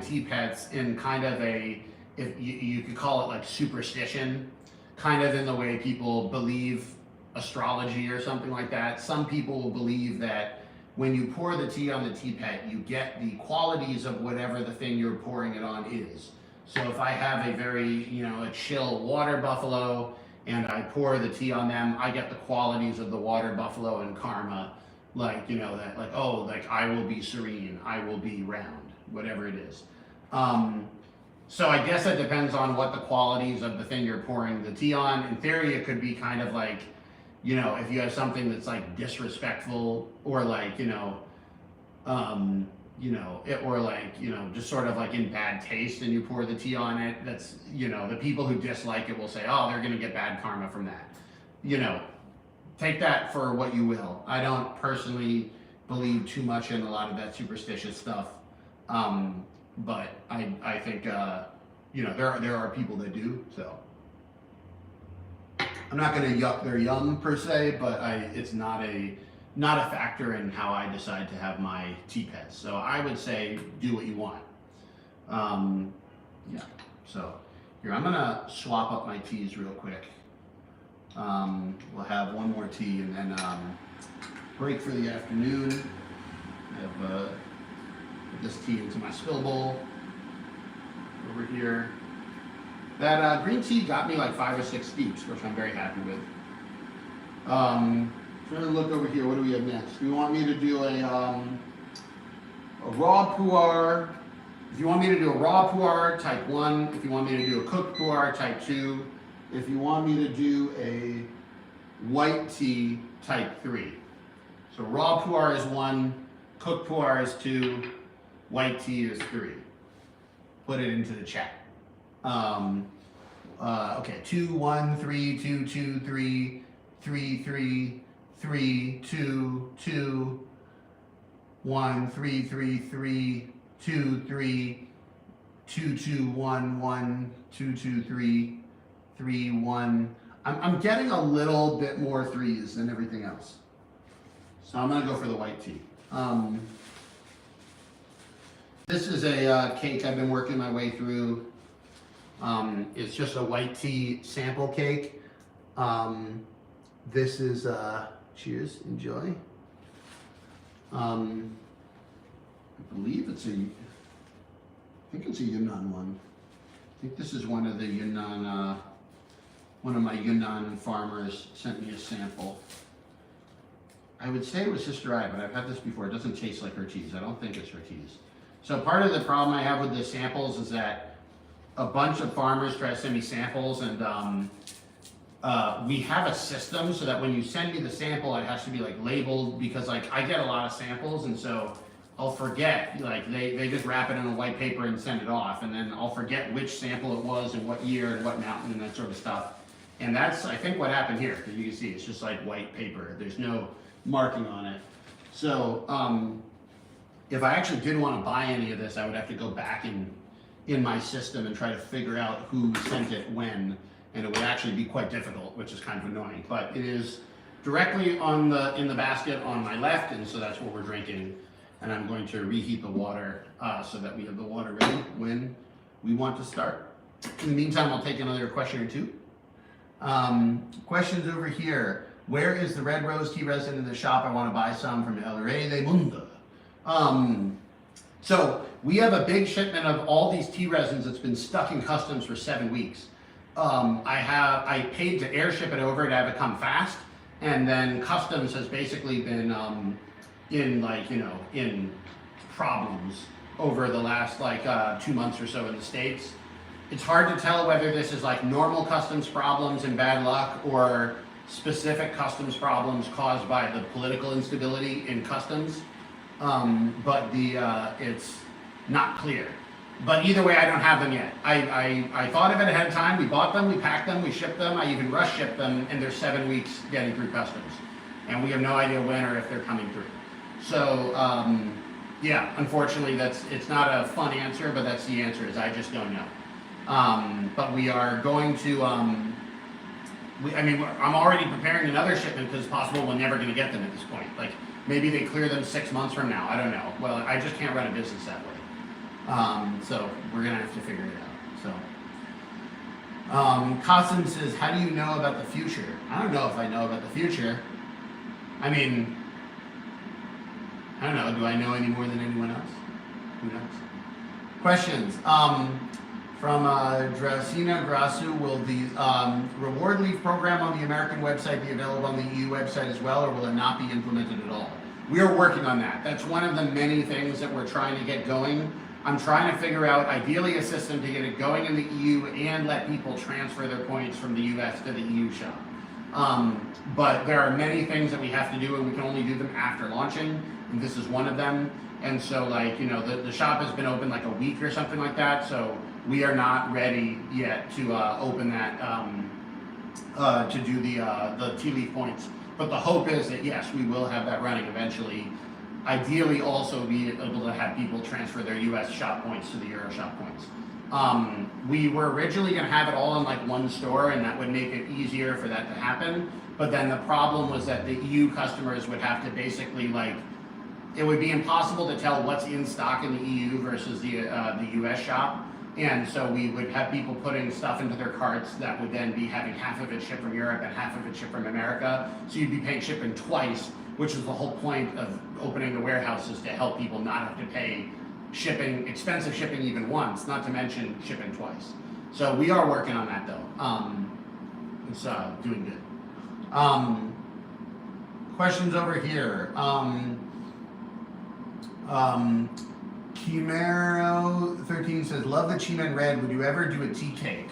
teapots in kind of a, if you could call it like superstition, kind of in the way people believe astrology or something like that. Some people will believe that when you pour the tea on the teapot, you get the qualities of whatever the thing you're pouring it on is. So if I have a very, a chill water buffalo and I pour the tea on them, I get the qualities of the water buffalo and karma. Like, that like, oh, like I will be serene, I will be round, whatever it is. So I guess it depends on what the qualities of the thing you're pouring the tea on. In theory, it could be kind of like, if you have something that's like disrespectful or like, or like, just sort of like in bad taste and you pour the tea on it, that's, the people who dislike it will say, oh, they're going to get bad karma from that. Take that for what you will. I don't personally believe too much in a lot of that superstitious stuff. But I think, there are people that do, so. I'm not going to yuck their yum per se, but it's not a factor in how I decide to have my teapots. So I would say do what you want. Yeah, so here, I'm going to swap up my teas real quick. We'll have one more tea and then break for the afternoon. I have put this tea into my spill bowl over here. That green tea got me like 5 or 6 steeps, which I'm very happy with. Trying to look over here. What do we have next? Do you want me to do a raw pu'er? If you want me to do a raw pu'er, type 1. If you want me to do a cooked pu'er, type 2. If you want me to do a white tea, type 3. So raw pu'er is 1, cooked pu'er is 2, white tea is 3. Put it into the chat. Okay, 2, 1, 3, 2, 2, 3, 3, 3, 3, 2, 2, 1, 3, 3, 3, 2, 3, 2, 2, 1, 1, 2, 2, 3, 3, 1. I'm getting a little bit more 3s than everything else. So I'm gonna go for the white tea. This is a cake I've been working my way through. It's just a white tea sample cake. This is, cheers, enjoy. I believe I think it's a Yunnan one. I think this is one of the Yunnan one of my Yunnan farmers sent me a sample. I would say it was Sister I, but I've had this before. It doesn't taste like her teas. I don't think it's her teas. So part of the problem I have with the samples is that a bunch of farmers try to send me samples, and we have a system so that when you send me the sample, it has to be like labeled, because like I get a lot of samples, and so I'll forget, like they just wrap it in a white paper and send it off, and then I'll forget which sample it was and what year and what mountain and that sort of stuff. And that's, I think, what happened here, because you can see it's just like white paper. There's no marking on it. So if I actually did want to buy any of this, I would have to go back in my system and try to figure out who sent it when, and it would actually be quite difficult, which is kind of annoying. But it is directly in the basket on my left, and so that's what we're drinking. And I'm going to reheat the water so that we have the water ready when we want to start. In the meantime, I'll take another question or two. Questions over here. Where is the red rose tea resin in the shop? I want to buy some from El Rey de Mundo. So we have a big shipment of all these tea resins that's been stuck in customs for 7 weeks. I paid to airship it over to have it come fast, and then customs has basically been in problems over the last 2 months or so in the States. It's hard to tell whether this is like normal customs problems and bad luck, or specific customs problems caused by the political instability in customs, but it's not clear. But either way, I don't have them yet. I thought of it ahead of time. We bought them, we packed them, we shipped them. I even rush shipped them, and they're 7 weeks getting through customs, and we have no idea when or if they're coming through. So yeah, unfortunately, it's not a fun answer, but that's the answer. Is I just don't know. But we are going to. I'm already preparing another shipment because it's possible we're never going to get them at this point. Like maybe they clear them 6 months from now. I don't know. Well, I just can't run a business that way. So we're going to have to figure it out. So Qasim says, how do you know about the future? I don't know if I know about the future. I mean, I don't know. Do I know any more than anyone else? Who knows? Questions. From Dracina Grasu, will the reward leaf program on the American website be available on the EU website as well, or will it not be implemented at all? We are working on that. That's one of the many things that we're trying to get going. I'm trying to figure out, ideally, a system to get it going in the EU and let people transfer their points from the US to the EU shop. But there are many things that we have to do, and we can only do them after launching, and this is one of them. And so, the shop has been open like a week or something like that, so we are not ready yet to open that, to do the tea leaf points. But the hope is that, yes, we will have that running eventually. Ideally, also be able to have people transfer their US shop points to the Euro shop points. We were originally going to have it all in one store, and that would make it easier for that to happen. But then the problem was that the EU customers would have to basically it would be impossible to tell what's in stock in the EU versus the US shop. And so we would have people putting stuff into their carts that would then be having half of it shipped from Europe and half of it shipped from America. So you'd be paying shipping twice, which is the whole point of opening the warehouses, to help people not have to pay expensive shipping even once, not to mention shipping twice. So we are working on that though. It's doing good. Questions over here. Chimero13 says, love the Chimen Red. Would you ever do a tea cake?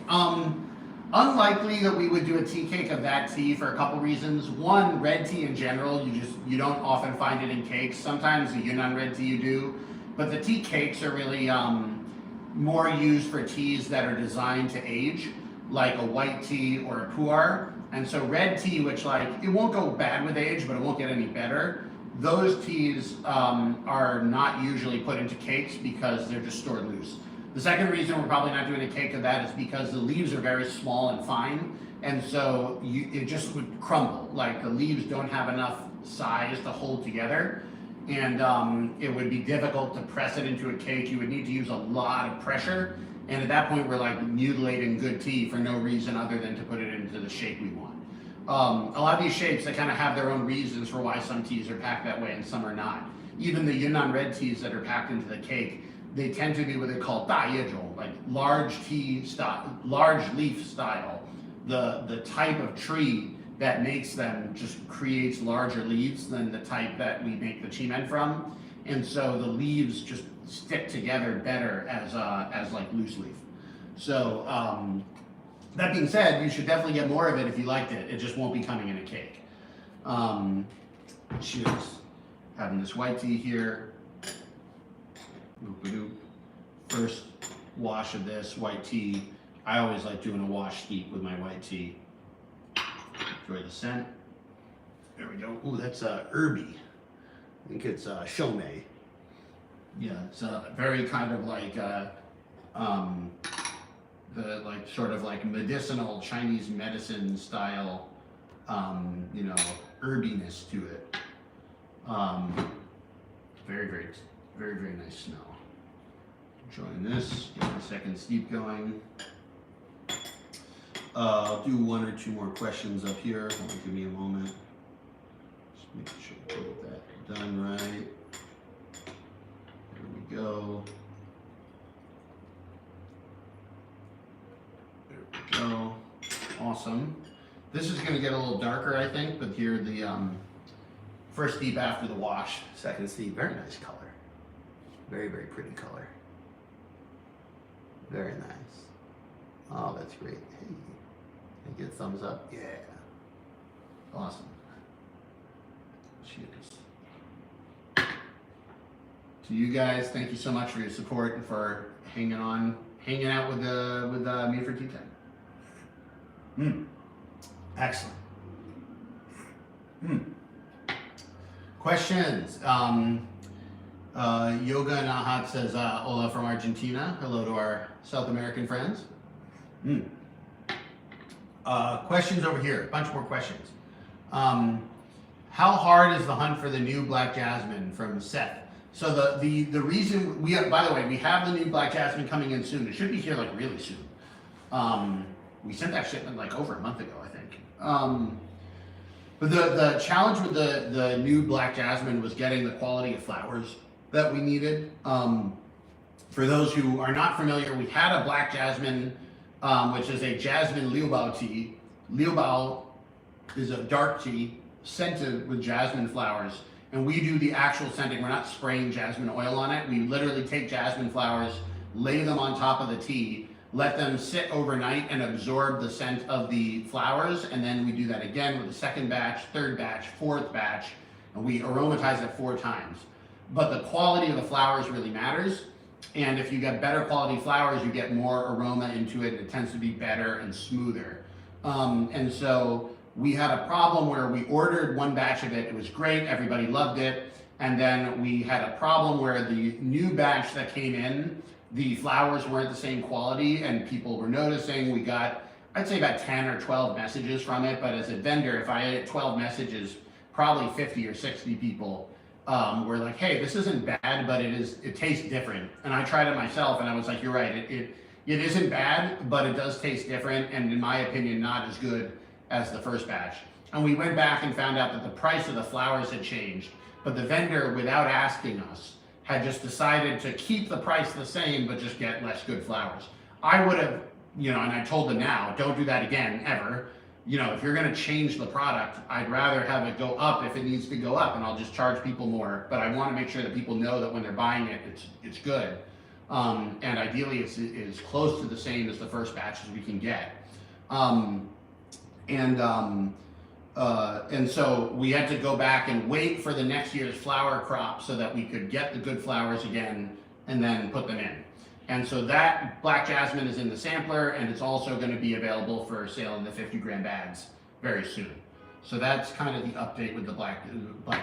Unlikely that we would do a tea cake of that tea for a couple reasons. One, red tea in general, you don't often find it in cakes. Sometimes the Yunnan red tea you do, but the tea cakes are really more used for teas that are designed to age, like a white tea or a pu'er. And so red tea, which it won't go bad with age, but it won't get any better. Those teas are not usually put into cakes because they're just stored loose. The second reason we're probably not doing a cake of that is because the leaves are very small and fine, and so it just would crumble. The leaves don't have enough size to hold together, and it would be difficult to press it into a cake. You would need to use a lot of pressure, and at that point we're mutilating good tea for no reason other than to put it into the shape we want. A lot of these shapes, they kind of have their own reasons for why some teas are packed that way and some are not. Even the Yunnan red teas that are packed into the cake, they tend to be what they call 大叶种, large leaf style, the type of tree that makes them just creates larger leaves than the type that we make the chimen from, and so the leaves just stick together better as like loose leaf. So that being said, you should definitely get more of it if you liked it. It just won't be coming in a cake. Cheers. Having this white tea here. First wash of this white tea. I always like doing a wash steep with my white tea. Enjoy the scent. There we go. Ooh, that's herby. I think it's shomei. Yeah, it's very kind of like the like sort of like medicinal Chinese medicine style, you know, herbiness to it. Very, very, very, very nice smell. Enjoying this. Get the second steep going. I'll do one or two more questions up here. Give me a moment. Just make sure to get that done right. There we go. There we go. Awesome. This is going to get a little darker, I think, but here the first steep after the wash, second steep. Very nice color. Very, very pretty color. Very nice. Oh, that's great. Hey, can I get a thumbs up? Yeah. Awesome. Cheers. To you guys, thank you so much for your support and for hanging out with me for tea time. Excellent. Questions. Yoga Nahat says, hola from Argentina. Hello to our South American friends. Questions over here. A bunch more questions. How hard is the hunt for the new Black Jasmine from Seth? So the reason we have, by the way, we have the new Black Jasmine coming in soon. It should be here like really soon. We sent that shipment like over a month ago, I think. But the challenge with the new Black Jasmine was getting the quality of flowers that we needed. For those who are not familiar, we had a Black Jasmine, which is a jasmine liubao tea. Liubao is a dark tea scented with jasmine flowers, and we do the actual scenting. We're not spraying jasmine oil on it. We literally take jasmine flowers, lay them on top of the tea, let them sit overnight and absorb the scent of the flowers, and then we do that again with the second batch, third batch, fourth batch, and we aromatize it 4 times. But the quality of the flowers really matters, and if you get better quality flowers, you get more aroma into it, and it tends to be better and smoother. And so we had a problem where we ordered 1 batch of it, it was great, everybody loved it, and then we had a problem where the new batch that came in, the flowers weren't the same quality and people were noticing. We got, I'd say about 10 or 12 messages from it, but as a vendor, if I had 12 messages, probably 50 or 60 people were like, hey, this isn't bad, but it tastes different. And I tried it myself and I was like, you're right, it isn't bad, but it does taste different, and in my opinion, not as good as the first batch. And we went back and found out that the price of the flowers had changed, but the vendor, without asking us, had just decided to keep the price the same, but just get less good flowers. I would have, and I told them now, don't do that again, ever. If you're gonna change the product, I'd rather have it go up if it needs to go up, and I'll just charge people more. But I wanna make sure that people know that when they're buying it, it's good. And ideally, it's as close to the same as the first batch as we can get. And so we had to go back and wait for the next year's flower crop so that we could get the good flowers again and then put them in. And so that Black Jasmine is in the sampler, and it's also going to be available for sale in the 50-gram bags very soon. So that's kind of the update with the Black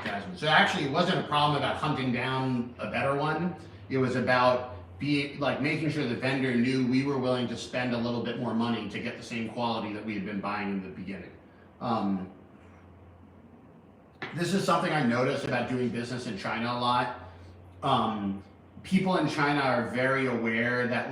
Jasmine. So actually, it wasn't a problem about hunting down a better one. It was about making sure the vendor knew we were willing to spend a little bit more money to get the same quality that we had been buying in the beginning. This is something I noticed about doing business in China a lot. People in China are very aware that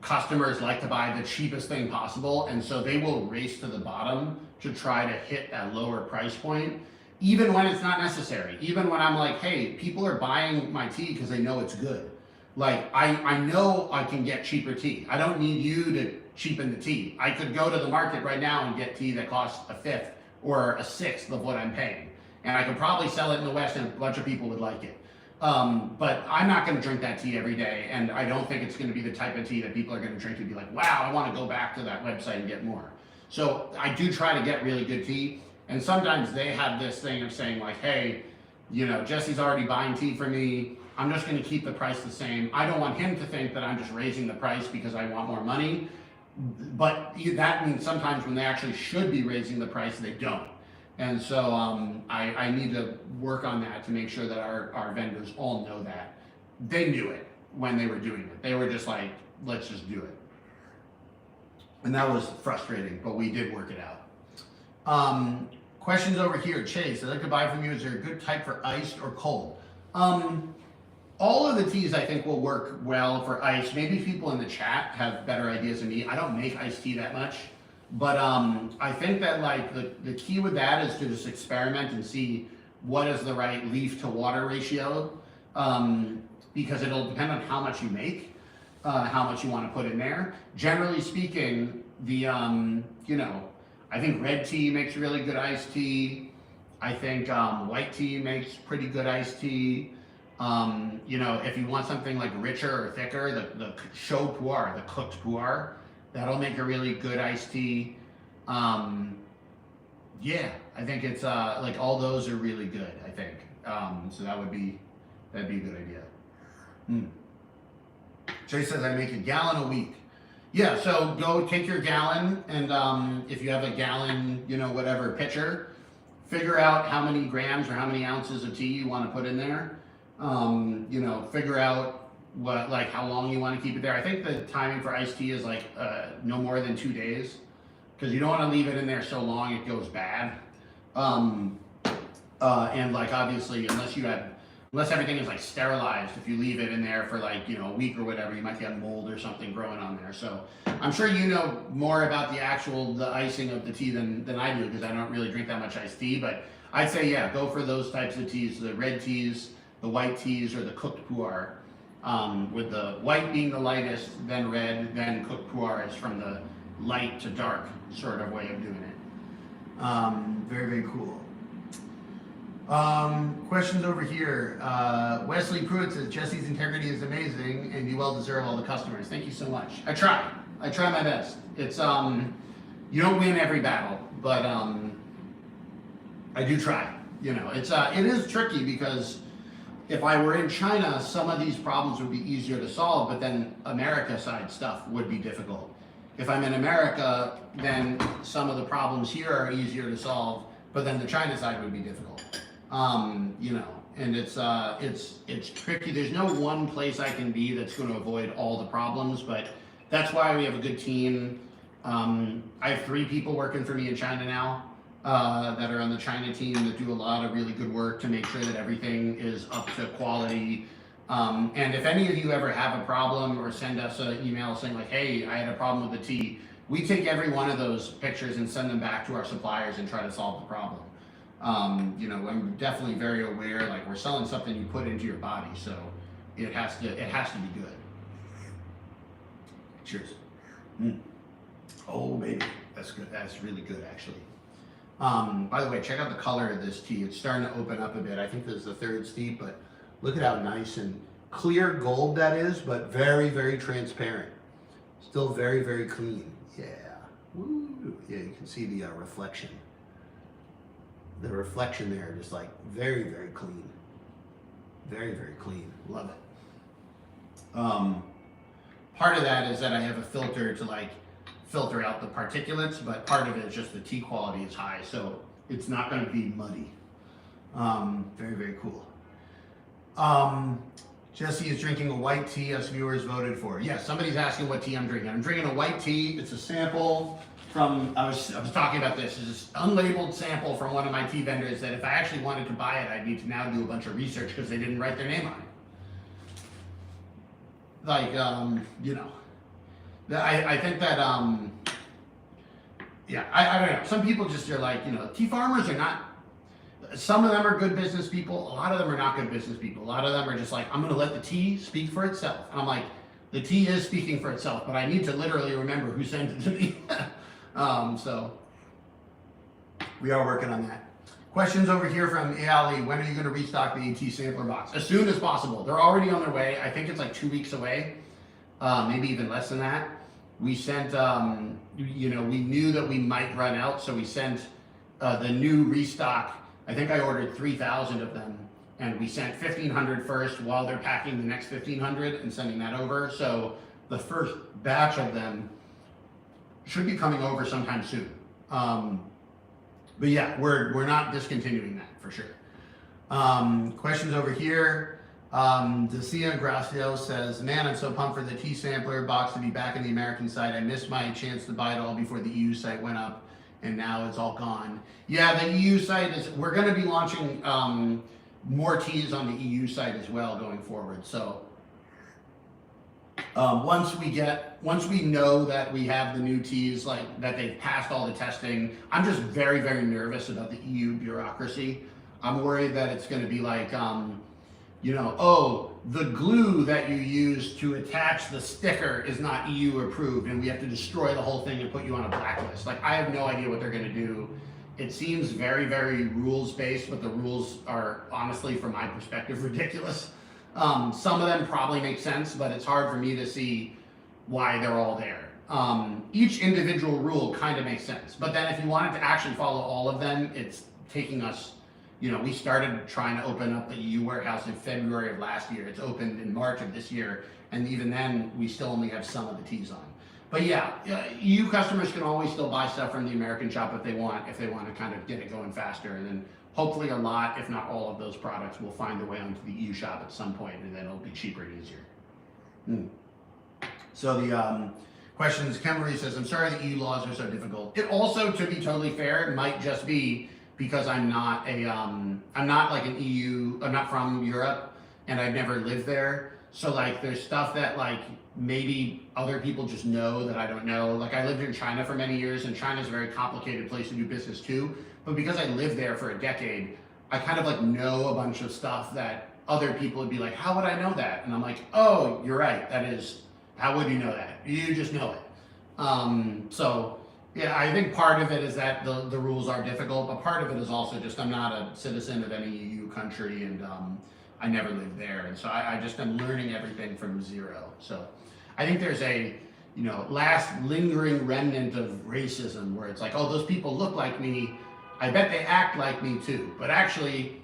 customers like to buy the cheapest thing possible, and so they will race to the bottom to try to hit a lower price point, even when it's not necessary. Even when I'm like, hey, people are buying my tea because they know it's good. Like, I know I can get cheaper tea. I don't need you to cheapen the tea. I could go to the market right now and get tea that costs a fifth or a sixth of what I'm paying. And I could probably sell it in the West and a bunch of people would like it. But I'm not going to drink that tea every day. And I don't think it's going to be the type of tea that people are going to drink and be like, wow, I want to go back to that website and get more. So I do try to get really good tea. And sometimes they have this thing of saying like, hey, you know, Jesse's already buying tea for me. I'm just going to keep the price the same. I don't want him to think that I'm just raising the price because I want more money. But that means sometimes when they actually should be raising the price, they don't. And so I need to work on that to make sure that our vendors all know that. They knew it when they were doing it. They were just like, let's just do it. And that was frustrating, but we did work it out. Questions over here. Chase, I'd like to buy from you. Is there a good type for iced or cold? All of the teas I think will work well for ice. Maybe people in the chat have better ideas than me. I don't make iced tea that much, but I think that like the key with that is to just experiment and see what is the right leaf to water ratio, because it'll depend on how much you make, how much you want to put in there. Generally speaking, the you know, I think red tea makes really good iced tea. I think white tea makes pretty good iced tea. You know, if you want something like richer or thicker, the chaud pu'er, the cooked pu'er, that'll make a really good iced tea. Yeah, I think it's like all those are really good, I think. So that'd be a good idea. Jay says I make a gallon a week. Yeah, so go take your gallon and if you have a gallon, you know, whatever pitcher, figure out how many grams or how many ounces of tea you want to put in there. You know, figure out what, like how long you want to keep it there. I think the timing for iced tea is like no more than 2 days, because you don't want to leave it in there so long it goes bad. And like obviously unless everything is like sterilized, if you leave it in there for like, you know, a week or whatever, you might get mold or something growing on there. So I'm sure you know more about the icing of the tea than I do, because I don't really drink that much iced tea. But I'd say, yeah, go for those types of teas, the red teas, the white teas, or the cooked pu'er, with the white being the lightest, then red, then cooked pu'er is from the light to dark sort of way of doing it. Very, very cool. Questions over here. Wesley Pruitt says, Jesse's integrity is amazing and you well deserve all the customers. Thank you so much. I try my best. It's, you don't win every battle, but I do try. You know, it is tricky because if I were in China, some of these problems would be easier to solve, but then America side stuff would be difficult. If I'm in America, then some of the problems here are easier to solve, but then the China side would be difficult. You know, and it's tricky. There's no one place I can be that's going to avoid all the problems, but that's why we have a good team. I have 3 people working for me in China now, that are on the China team that do a lot of really good work to make sure that everything is up to quality. And if any of you ever have a problem or send us an email saying like, hey, I had a problem with the tea, we take every one of those pictures and send them back to our suppliers and try to solve the problem. You know, I'm definitely very aware, like we're selling something you put into your body, so it has to be good. Cheers. Oh baby, that's good. That's really good actually. By the way, check out the color of this tea. It's starting to open up a bit. I think this is the 3rd steep, but look at how nice and clear gold that is, but very, very transparent. Still very, very clean. Yeah. Woo. Yeah, you can see the reflection. The reflection there, just like very, very clean. Very, very clean. Love it. Part of that is that I have a filter to like filter out the particulates, but part of it is just the tea quality is high, so it's not going to be muddy. Very, very cool. Jesse is drinking a white tea, us viewers voted for. Yes, somebody's asking what tea I'm drinking. I'm drinking a white tea. It's a sample from, I was talking about this. It's this unlabeled sample from one of my tea vendors that if I actually wanted to buy it, I'd need to now do a bunch of research because they didn't write their name on it. Like, you know, I think that, yeah, I don't know. Some people just are like, you know, tea farmers are not, some of them are good business people. A lot of them are not good business people. A lot of them are just like, I'm going to let the tea speak for itself. And I'm like, the tea is speaking for itself, but I need to literally remember who sent it to me. So we are working on that. Questions over here from Ali. When are you going to restock the AT sampler box? As soon as possible. They're already on their way. I think it's like 2 weeks away, maybe even less than that. We sent, we knew that we might run out, so we sent the new restock. I think I ordered 3,000 of them, and we sent 1,500 first while they're packing the next 1,500 and sending that over. So the first batch of them should be coming over sometime soon. But yeah, we're not discontinuing that for sure. Questions over here. Dacia Gracio says, man, I'm so pumped for the tea sampler box to be back on the American side. I missed my chance to buy it all before the EU site went up, and now it's all gone. Yeah, the EU site is, we're going to be launching more teas on the EU site as well going forward. So once we know that we have the new teas, like that they've passed all the testing, I'm just very, very nervous about the EU bureaucracy. I'm worried that it's going to be like, oh, the glue that you use to attach the sticker is not EU approved, and we have to destroy the whole thing and put you on a blacklist. Like, I have no idea what they're going to do. It seems very, very rules-based, but the rules are, honestly, from my perspective, ridiculous. Some of them probably make sense, but it's hard for me to see why they're all there. Each individual rule kind of makes sense, but then if you wanted to actually follow all of them, it's taking us, we started trying to open up the EU warehouse in February of last year. It's opened in March of this year, and even then, we still only have some of the teas on. But yeah, EU customers can always still buy stuff from the American shop if they want to kind of get it going faster, and then hopefully a lot, if not all of those products will find their way onto the EU shop at some point, and then it'll be cheaper and easier. So the questions, Kemery says, I'm sorry the EU laws are so difficult. It also, to be totally fair, might just be because I'm not like an EU, I'm not from Europe, and I've never lived there. So like there's stuff that like maybe other people just know that I don't know. Like I lived in China for many years, and China's a very complicated place to do business too. But because I lived there for a decade, I kind of like know a bunch of stuff that other people would be like, how would I know that? And I'm like, oh, you're right. That is, how would you know that? You just know it. So yeah, I think part of it is that the rules are difficult, but part of it is also just I'm not a citizen of any EU country, and I never lived there. And so I just am learning everything from zero. So I think there's a, last lingering remnant of racism where it's like, oh, those people look like me. I bet they act like me too. But actually,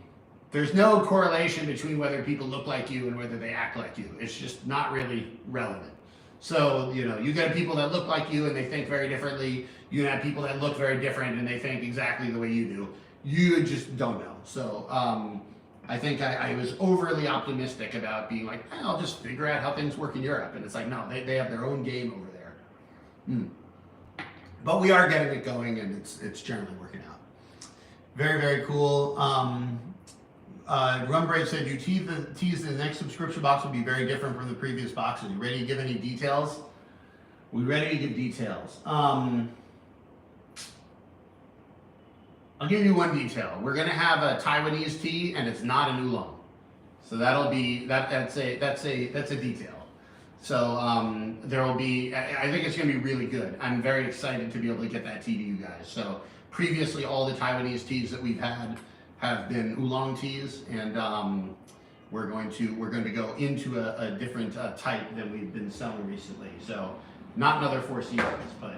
there's no correlation between whether people look like you and whether they act like you. It's just not really relevant. So, you get people that look like you and they think very differently. You have people that look very different and they think exactly the way you do. You just don't know. So, I think I was overly optimistic about being like, I'll just figure out how things work in Europe. And it's like, no, they have their own game over there. But we are getting it going, and it's generally working out. Very, very cool. Rumbrave said, you tease the next subscription box will be very different from the previous boxes. You ready to give any details? We ready to give details. I'll give you one detail. We're gonna have a Taiwanese tea, and it's not an oolong. So that'll be that's a detail. So there will be. I think it's gonna be really good. I'm very excited to be able to get that tea to you guys. So previously, all the Taiwanese teas that we've had have been oolong teas, and we're going to go into a different type than we've been selling recently. So not another Four Seasons, but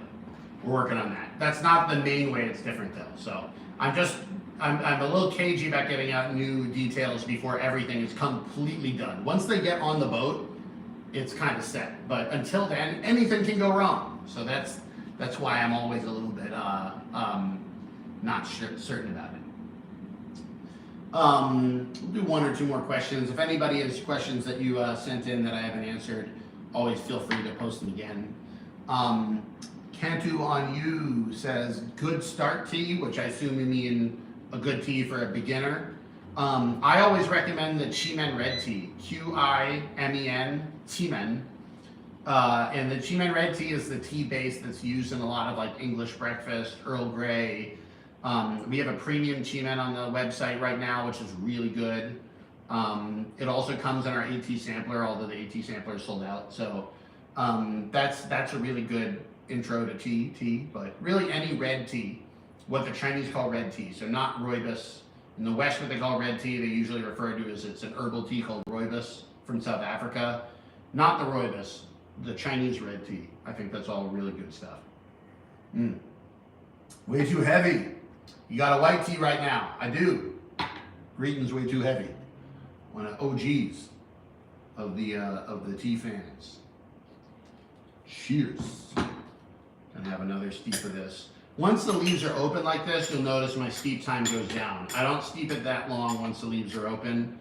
we're working on that. That's not the main way it's different though. So I'm a little cagey about giving out new details before everything is completely done. Once they get on the boat, it's kind of set. But until then, anything can go wrong. So that's why I'm always a little bit not certain about it. We'll do one or two more questions. If anybody has questions that you sent in that I haven't answered, always feel free to post them again. Cantu on You says, good start tea, which I assume you mean a good tea for a beginner. I always recommend the Qimen red tea, Qimen, Qimen. And the Qimen red tea is the tea base that's used in a lot of like English breakfast, Earl Grey, We have a premium Chi-Men on the website right now, which is really good. It also comes in our AT sampler, although the AT sampler is sold out. So that's a really good intro to tea, but really any red tea, what the Chinese call red tea. So not rooibos. In the West, what they call red tea, they usually refer to as it's an herbal tea called rooibos from South Africa. Not the rooibos, the Chinese red tea. I think that's all really good stuff. Way too heavy. You got a white tea right now. I do. Greeting's way too heavy. One of OGs of the tea fans. Cheers. Gonna have another steep of this. Once the leaves are open like this, you'll notice my steep time goes down. I don't steep it that long once the leaves are open.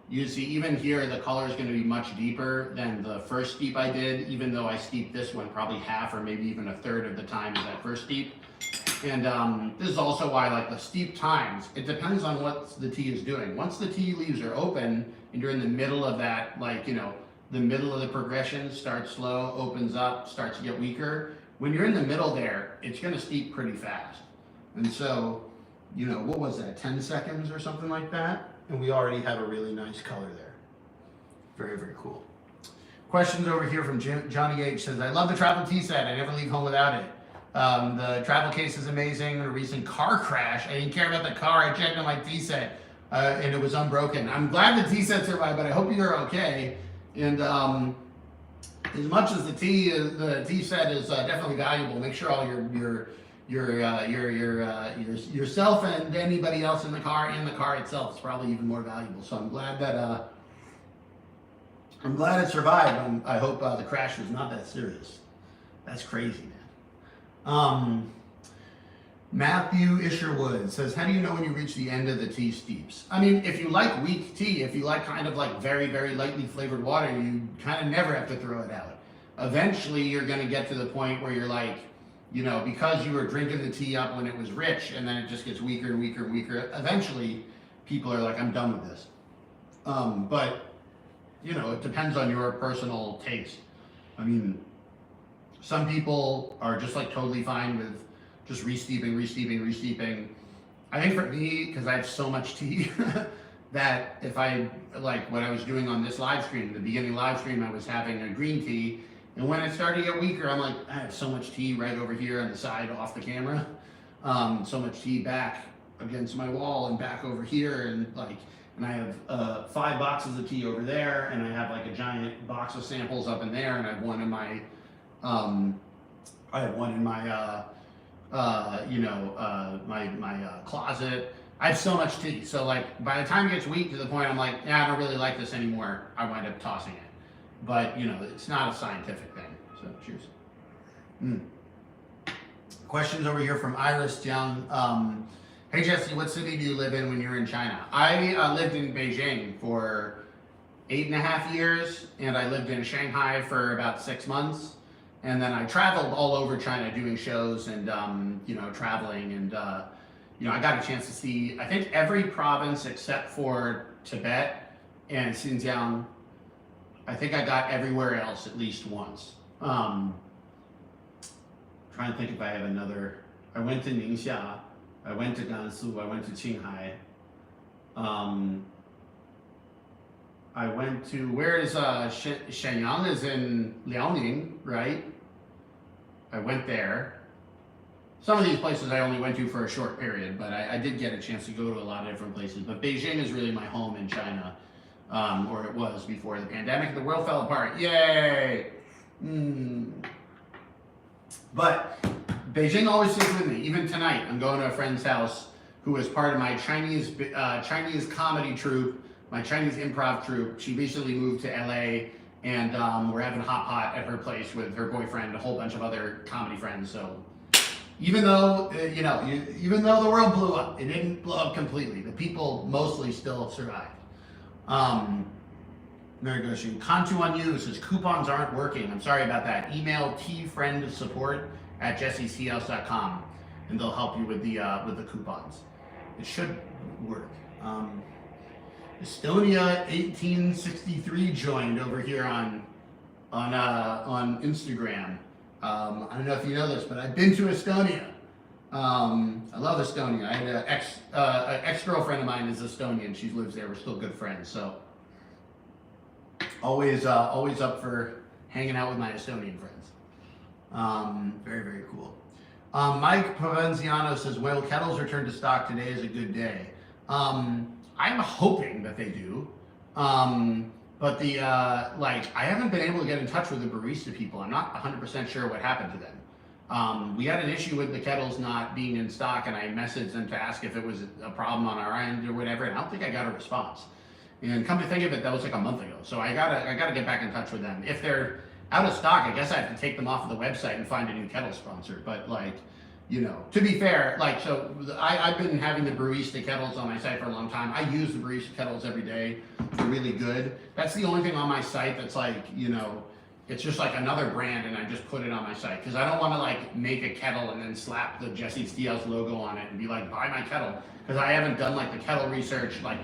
You see, even here, the color is going to be much deeper than the first steep I did, even though I steeped this one probably half or maybe even a third of the time as that first steep. And this is also why, like, the steep times, it depends on what the tea is doing. Once the tea leaves are open and you're in the middle of that, like, you know, the middle of the progression, starts slow, opens up, starts to get weaker. When you're in the middle there, it's going to steep pretty fast. And so, you know, what was that, 10 seconds or something like that? And we already have a really nice color there. Very, very cool. Questions over here from Johnny H. says, I love the travel tea set. I never leave home without it. The travel case is amazing. A recent car crash. I didn't care about the car. I checked on my tea set and it was unbroken. I'm glad the tea set survived, but I hope you're okay. And as much as the tea set is definitely valuable, make sure all yourself and anybody else in the car and the car itself is probably even more valuable. So I'm glad that it survived. I hope the crash was not that serious. That's crazy, man. Matthew Isherwood says, how do you know when you reach the end of the tea steeps? I mean, if you like weak tea, if you like kind of like very, very lightly flavored water, you kind of never have to throw it out. Eventually, you're going to get to the point where you're like, you know, because you were drinking the tea up when it was rich and then it just gets weaker and weaker and weaker, eventually people are like, I'm done with this. But, you know, it depends on your personal taste. I mean, some people are just like totally fine with just re-steeping. I think for me, because I have so much tea, that if I, like what I was doing on this live stream, the beginning live stream, I was having a green tea, and when it started to get weaker, I'm like, I have so much tea right over here on the side off the camera, so much tea back against my wall and back over here, and I have 5 boxes of tea over there, and I have like a giant box of samples up in there, and I have one in my, my closet. I have so much tea, so like by the time it gets weak to the point I'm like, yeah, I don't really like this anymore, I wind up tossing it. But you know, it's not a scientific thing. So cheers. Questions over here from Iris Young. Hey Jesse, what city do you live in when you're in China? I lived in Beijing for 8.5 years, and I lived in Shanghai for about 6 months. And then I traveled all over China doing shows and, you know, traveling. And, you know, I got a chance to see, I think, every province except for Tibet and Xinjiang. I think I got everywhere else at least once. Trying to think if I have another. I went to Ningxia. I went to Gansu. I went to Qinghai. I went to, where is Shenyang is in Liaoning, right? I went there. Some of these places I only went to for a short period, but I did get a chance to go to a lot of different places. But Beijing is really my home in China, or it was before the pandemic. The world fell apart. Yay! But Beijing always sits with me. Even tonight, I'm going to a friend's house who is part of my Chinese comedy troupe, my Chinese improv troupe. She recently moved to LA, and we're having a hot pot at her place with her boyfriend, a whole bunch of other comedy friends. So even though, even though the world blew up, it didn't blow up completely. The people mostly still survived. Mary Goshen, Kantu on you says coupons aren't working. I'm sorry about that. Email tfriendsupport@jessesteahouse.com and they'll help you with the coupons. It should work. Estonia 1863 joined over here on Instagram. I don't know if you know this, but I've been to Estonia. I love Estonia. I had an ex-girlfriend of mine is Estonian. She lives there. We're still good friends. So always up for hanging out with my Estonian friends. Very, very cool. Mike Provenziano says, will kettles return to stock today is a good day. I'm hoping that they do. But the, I haven't been able to get in touch with the barista people. I'm not 100% sure what happened to them. We had an issue with the kettles not being in stock, and I messaged them to ask if it was a problem on our end or whatever, and I don't think I got a response. And come to think of it, that was like a month ago. So I gotta get back in touch with them. If they're out of stock, I guess I have to take them off of the website and find a new kettle sponsor. But to be fair, I've been having the barista kettles on my site for a long time. I use the barista kettles every day. They're really good. That's the only thing on my site that's it's just like another brand, and I just put it on my site because I don't want to make a kettle and then slap the Jesse Steelehouse logo on it and be like, buy my kettle, because I haven't done the kettle research. Like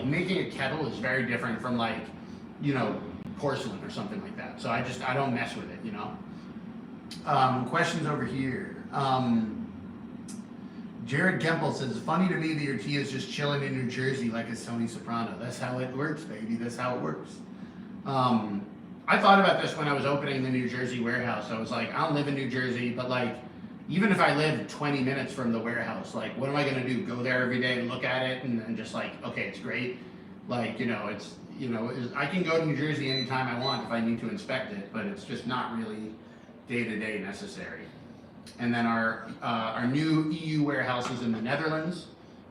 making a kettle is very different from porcelain or something like that. So I don't mess with it, Questions over here. Jared Gemple says, it's funny to me that your tea is just chilling in New Jersey like a Tony Soprano. That's how it works, baby. That's how it works. I thought about this when I was opening the New Jersey warehouse. I was like, I don't live in New Jersey, but even if I live 20 minutes from the warehouse, what am I gonna do? Go there every day and look at it and just okay, it's great. I can go to New Jersey anytime I want if I need to inspect it, but it's just not really day-to-day necessary. And then our new EU warehouse is in the Netherlands,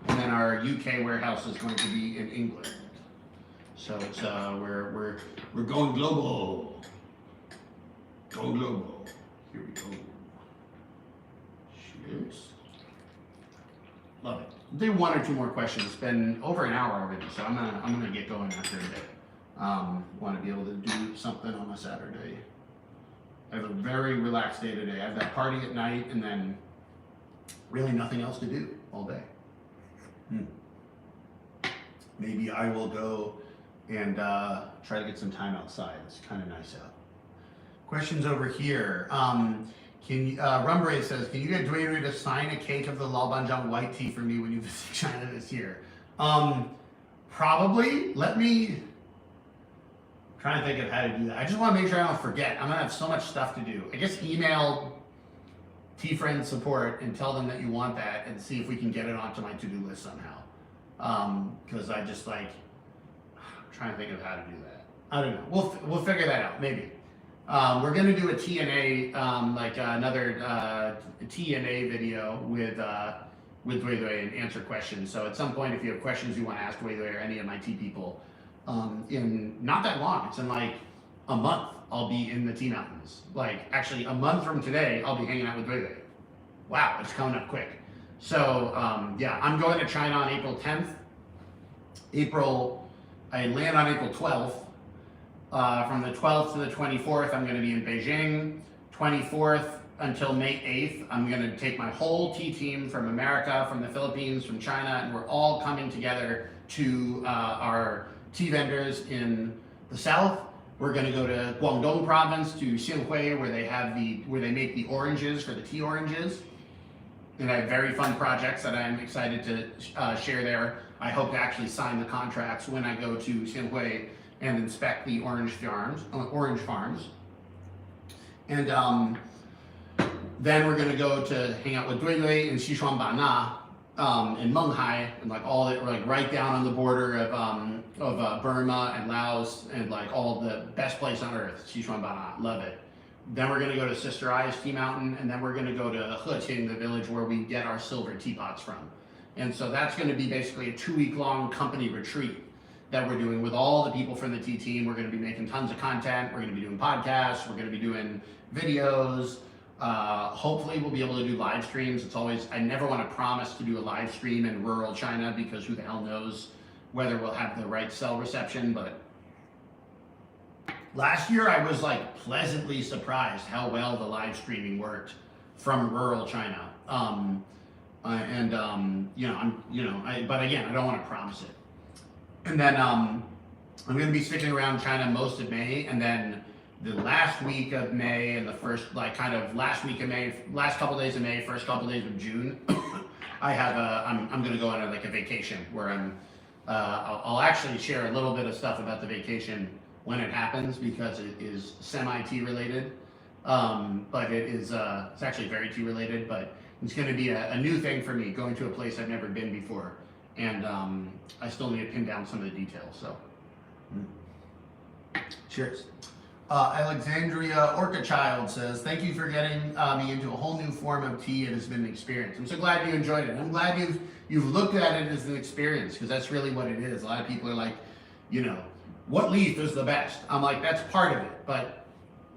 and then our UK warehouse is going to be in England. So it's we're going global. Go global. Here we go. Cheers. Love it. Do one or two more questions. It's been over an hour already, so I'm gonna get going after a bit. Want to be able to do something on a Saturday. I have a very relaxed day today. I have that party at night, and then really nothing else to do all day. Maybe I will go and try to get some time outside. It's kind of nice out. Questions over here. Rumbrae says, can you get Dwayne to sign a cake of the Lalbanjiang white tea for me when you visit China this year? Probably. Let me try and think of how to do that. I just want to make sure I don't forget. I'm gonna have so much stuff to do. I guess email Tea Friend support and tell them that you want that, and see if we can get it onto my to-do list somehow. Because I just trying to think of how to do that. I don't know. We'll figure that out. Maybe. We're gonna do a T&A, another T&A video with Wei and answer questions. So at some point, if you have questions you want to ask Wei or any of my tea people, in not that long, it's in a month, I'll be in the Tea Mountains. Actually, a month from today, I'll be hanging out with Wei. Wow, it's coming up quick. So yeah, I'm going to China on April 10th. I land on April 12th. From the 12th to the 24th, I'm going to be in Beijing. 24th until May 8th, I'm going to take my whole tea team from America, from the Philippines, from China, and we're all coming together to our tea vendors in the south. We're going to go to Guangdong province to Xinhui, where they make the oranges for the tea oranges. And I have very fun projects that I'm excited to share there. I hope to actually sign the contracts when I go to Xinhui and inspect the orange farms. And then we're gonna go to hang out with Dui in Sichuanbana, in Menghai, and right down on the border of Burma and Laos, and all the best place on earth, Sichuanbana, love it. Then we're gonna go to Sister I's Tea Mountain, and then we're gonna go to Heqing, the village where we get our silver teapots from. And so that's gonna be basically a 2-week-long company retreat that we're doing with all the people from the tea team. We're gonna be making tons of content. We're gonna be doing podcasts. We're gonna be doing videos. Hopefully we'll be able to do live streams. I never wanna promise to do a live stream in rural China, because who the hell knows whether we'll have the right cell reception. But last year I was pleasantly surprised how well the live streaming worked from rural China. But again, I don't wanna promise it. And then I'm going to be sticking around China most of May, and then the last week of May and the first, like kind of last week of May, last couple days of May, first couple days of June, I have I'm gonna go on like a vacation where I'll actually share a little bit of stuff about the vacation when it happens because it is semi-tea related. But it's actually very tea related, but it's gonna be a new thing for me, going to a place I've never been before. And I still need to pin down some of the details, so. Cheers. Alexandria Orca Child says, thank you for getting me into a whole new form of tea. It has been an experience. I'm so glad you enjoyed it. I'm glad you've looked at it as an experience, because that's really what it is. A lot of people are like, you know, what leaf is the best? I'm like, that's part of it. But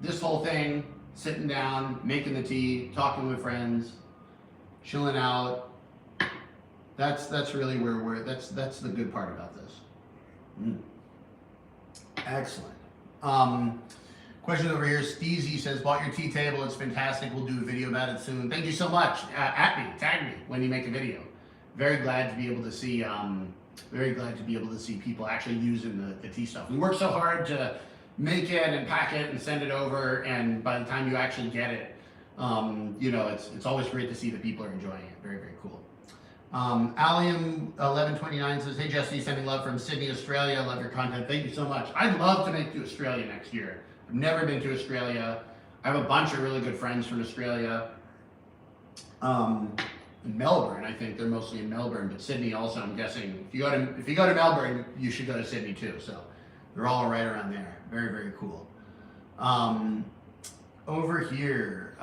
this whole thing, sitting down, making the tea, talking with friends, chilling out, that's really where that's the good part about this. Excellent. Question over here. Steezy says, bought your tea table. It's fantastic. We'll do a video about it soon. Thank you so much. At me, tag me when you make a video. Very glad to be able to see. Very glad to be able to see people actually using the tea stuff. We work so hard to make it and pack it and send it over, and by the time you actually get it, you know, it's always great to see that people are enjoying it. Very, very cool. Allium1129 says, hey Jesse, sending love from Sydney, Australia. Love your content. Thank you so much. I'd love to make it to Australia next year. I've never been to Australia. I have a bunch of really good friends from Australia. In Melbourne, I think they're mostly in Melbourne, but Sydney also, I'm guessing. If you go to Melbourne, you should go to Sydney too. So they're all right around there. Very, very cool. Over here,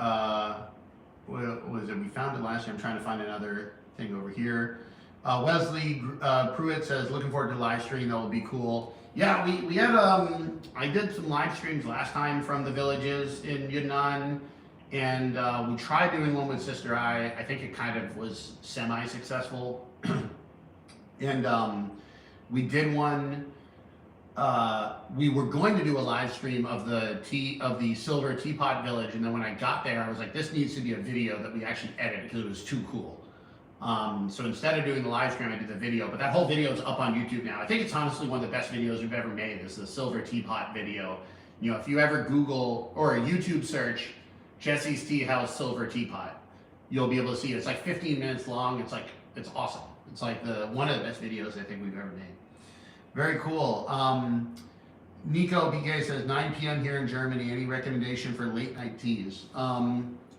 what was it? We found it last year. I'm trying to find another thing over here. Wesley Pruitt says, looking forward to the live stream. That will be cool. Yeah, we had I did some live streams last time from the villages in Yunnan, and we tried doing one with Sister I. I think it kind of was semi-successful. And we did one. We were going to do a live stream of the Silver Teapot Village, and then when I got there, I was like, this needs to be a video that we actually edit because it was too cool. So instead of doing the live stream, I did the video, but that whole video is up on YouTube now. I think it's honestly one of the best videos we've ever made. Is the Silver Teapot video. You know, if you ever Google or a YouTube search, Jesse's Tea House Silver Teapot, you'll be able to see it. It's like 15 minutes long. It's awesome. It's like one of the best videos I think we've ever made. Very cool. Nico PK says 9 p.m. here in Germany. Any recommendation for late night teas?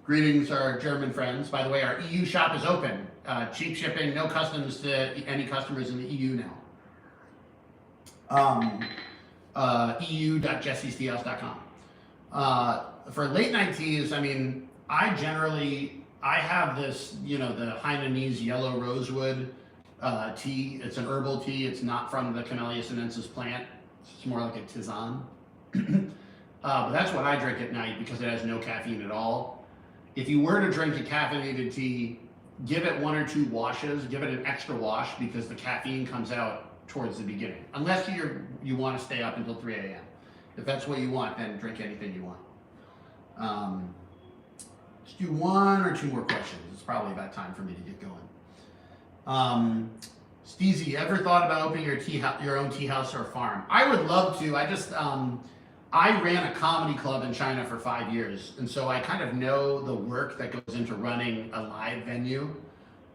Greetings, our German friends. By the way, our EU shop is open. Cheap shipping, no customs to any customers in the EU now. eu.jessesteahouse.com. For late night teas, I mean, I have this, you know, the Hainanese yellow rosewood tea. It's an herbal tea. It's not from the Camellia sinensis plant. It's more like a tisane. But that's what I drink at night because it has no caffeine at all. If you were to drink a caffeinated tea, give it 1 or 2 washes, give it an extra wash because the caffeine comes out towards the beginning. Unless you want to stay up until 3 a.m. If that's what you want, then drink anything you want. Let's do 1 or 2 more questions. It's probably about time for me to get going. Steezy, ever thought about opening your own tea house or farm? I would love to. I ran a comedy club in China for 5 years, and so I kind of know the work that goes into running a live venue.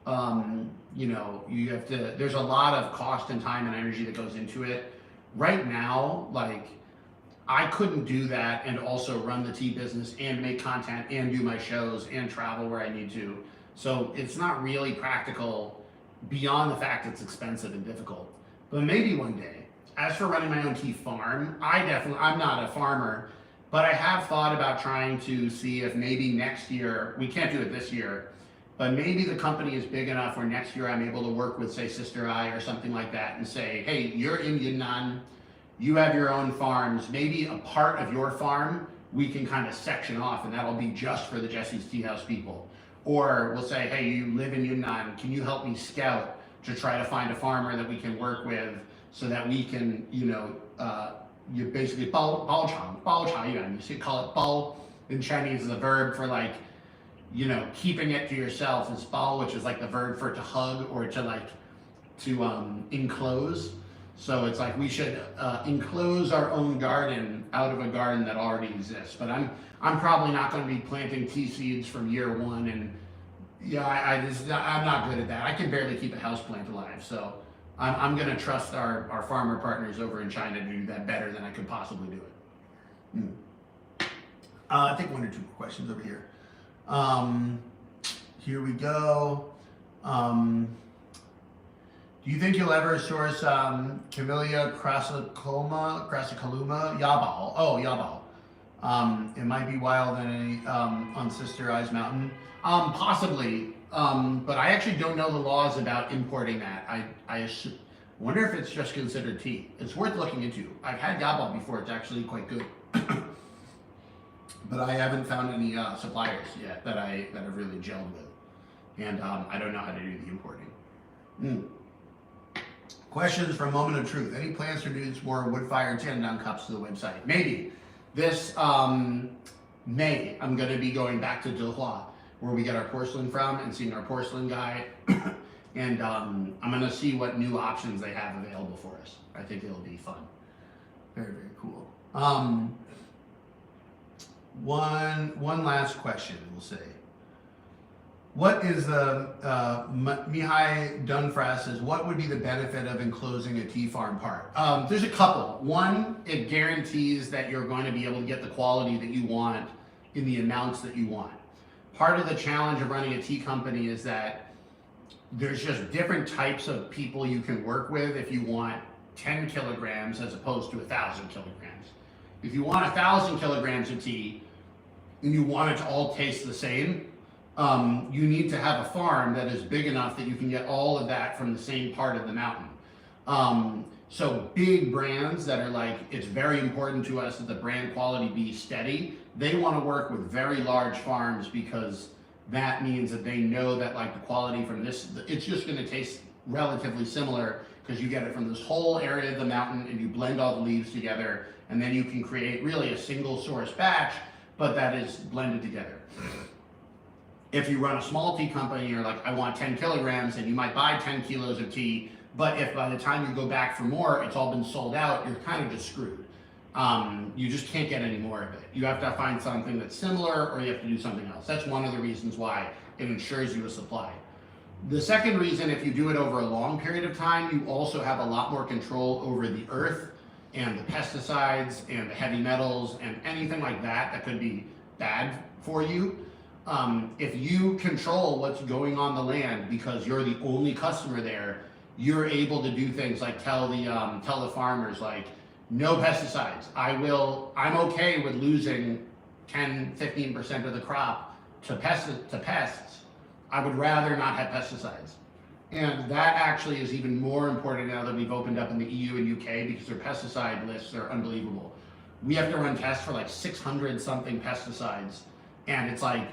You know, there's a lot of cost and time and energy that goes into it. Right now, like, I couldn't do that and also run the tea business and make content and do my shows and travel where I need to. So it's not really practical beyond the fact it's expensive and difficult, but maybe one day. As for running my own tea farm, I'm not a farmer, but I have thought about trying to see if maybe next year, we can't do it this year, but maybe the company is big enough where next year I'm able to work with, say, Sister I or something like that and say, hey, you're in Yunnan, you have your own farms, maybe a part of your farm we can kind of section off and that'll be just for the Jesse's Tea House people. Or we'll say, hey, you live in Yunnan, can you help me scout to try to find a farmer that we can work with so that we can, you know, you basically bao cha yuan. You should call it bao in Chinese is a verb for, like, you know, keeping it to yourself is bao, which is like the verb for to hug or to enclose. So it's like we should enclose our own garden out of a garden that already exists. But I'm probably not going to be planting tea seeds from year one, and yeah, I'm not good at that. I can barely keep a house plant alive, so I'm going to trust our farmer partners over in China to do that better than I could possibly do it. I think one or two more questions over here. Here we go. Do you think you'll ever source Camellia crassicaluma, yabao? Oh, yabao. It might be wild on Sister Eyes Mountain. Possibly, but I actually don't know the laws about importing that. I wonder if it's just considered tea. It's worth looking into. I've had yabao before. It's actually quite good. But I haven't found any suppliers yet that I've really gelled with, and I don't know how to do the importing. Questions from Moment of Truth. Any plans to do more wood-fired Tiandan cups to the website? Maybe. This May, I'm going to be going back to Zhehua, where we get our porcelain from, and seeing our porcelain guy, and I'm going to see what new options they have available for us. I think it'll be fun. Very, very cool. One last question, we'll say. What is the, Mihai Dunfras says, what would be the benefit of enclosing a tea farm part? There's a couple. One, it guarantees that you're going to be able to get the quality that you want in the amounts that you want. Part of the challenge of running a tea company is that there's just different types of people you can work with if you want 10 kilograms as opposed to 1,000 kilograms. If you want 1,000 kilograms of tea and you want it to all taste the same, you need to have a farm that is big enough that you can get all of that from the same part of the mountain. So big brands that are like, it's very important to us that the brand quality be steady, they want to work with very large farms because that means that they know that like the quality from this, it's just going to taste relatively similar because you get it from this whole area of the mountain and you blend all the leaves together, and then you can create really a single source batch, but that is blended together. If you run a small tea company, you're like, I want 10 kilograms, and you might buy 10 kilos of tea, but if by the time you go back for more, it's all been sold out, you're kind of just screwed. You just can't get any more of it. You have to find something that's similar, or you have to do something else. That's one of the reasons why it ensures you a supply. The second reason, if you do it over a long period of time, you also have a lot more control over the earth and the pesticides and the heavy metals and anything like that that could be bad for you. If you control what's going on the land because you're the only customer there, you're able to do things like tell the farmers like, no pesticides. I'm okay with losing 10-15% of the crop to pests. I would rather not have pesticides. And that actually is even more important now that we've opened up in the EU and UK because their pesticide lists are unbelievable. We have to run tests for like 600 something pesticides. And it's like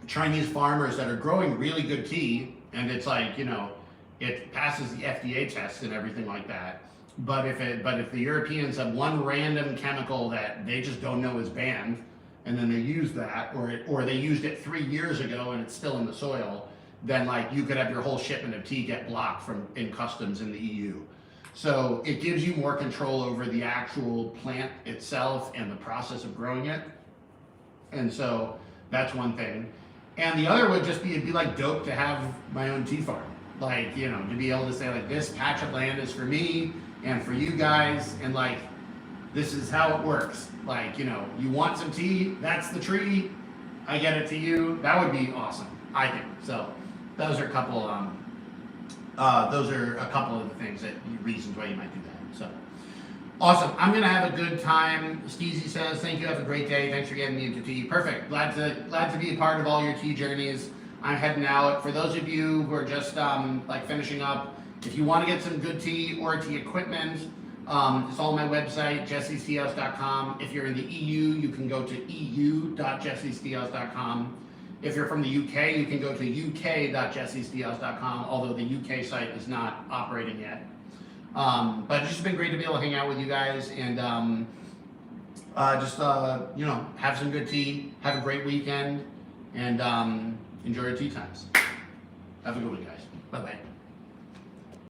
Chinese farmers that are growing really good tea, and it's like, you know, it passes the FDA test and everything like that. But if the Europeans have one random chemical that they just don't know is banned, and then they use that, or they used it 3 years ago and it's still in the soil, then like you could have your whole shipment of tea get blocked in customs in the EU. So it gives you more control over the actual plant itself and the process of growing it. And so that's one thing. And the other would just be, it'd be like dope to have my own tea farm. Like, you know, to be able to say like, this patch of land is for me and for you guys, and like, this is how it works. Like, you know, you want some tea, that's the tree, I get it to you. That would be awesome, I think. So those are a couple of the things reasons why you might do that. So awesome. I'm gonna have a good time. Steezy says, thank you, have a great day. Thanks for getting me into tea. Perfect. Glad to be a part of all your tea journeys. I'm heading out. For those of you who are just like finishing up, if you want to get some good tea or tea equipment, it's all on my website, jessesteahouse.com. If you're in the EU, you can go to eu.jessesteahouse.com. If you're from the UK, you can go to uk.jessesteahouse.com, although the UK site is not operating yet. But it's just been great to be able to hang out with you guys and you know, have some good tea, have a great weekend, and enjoy your tea times. Have a good one, guys. Bye-bye.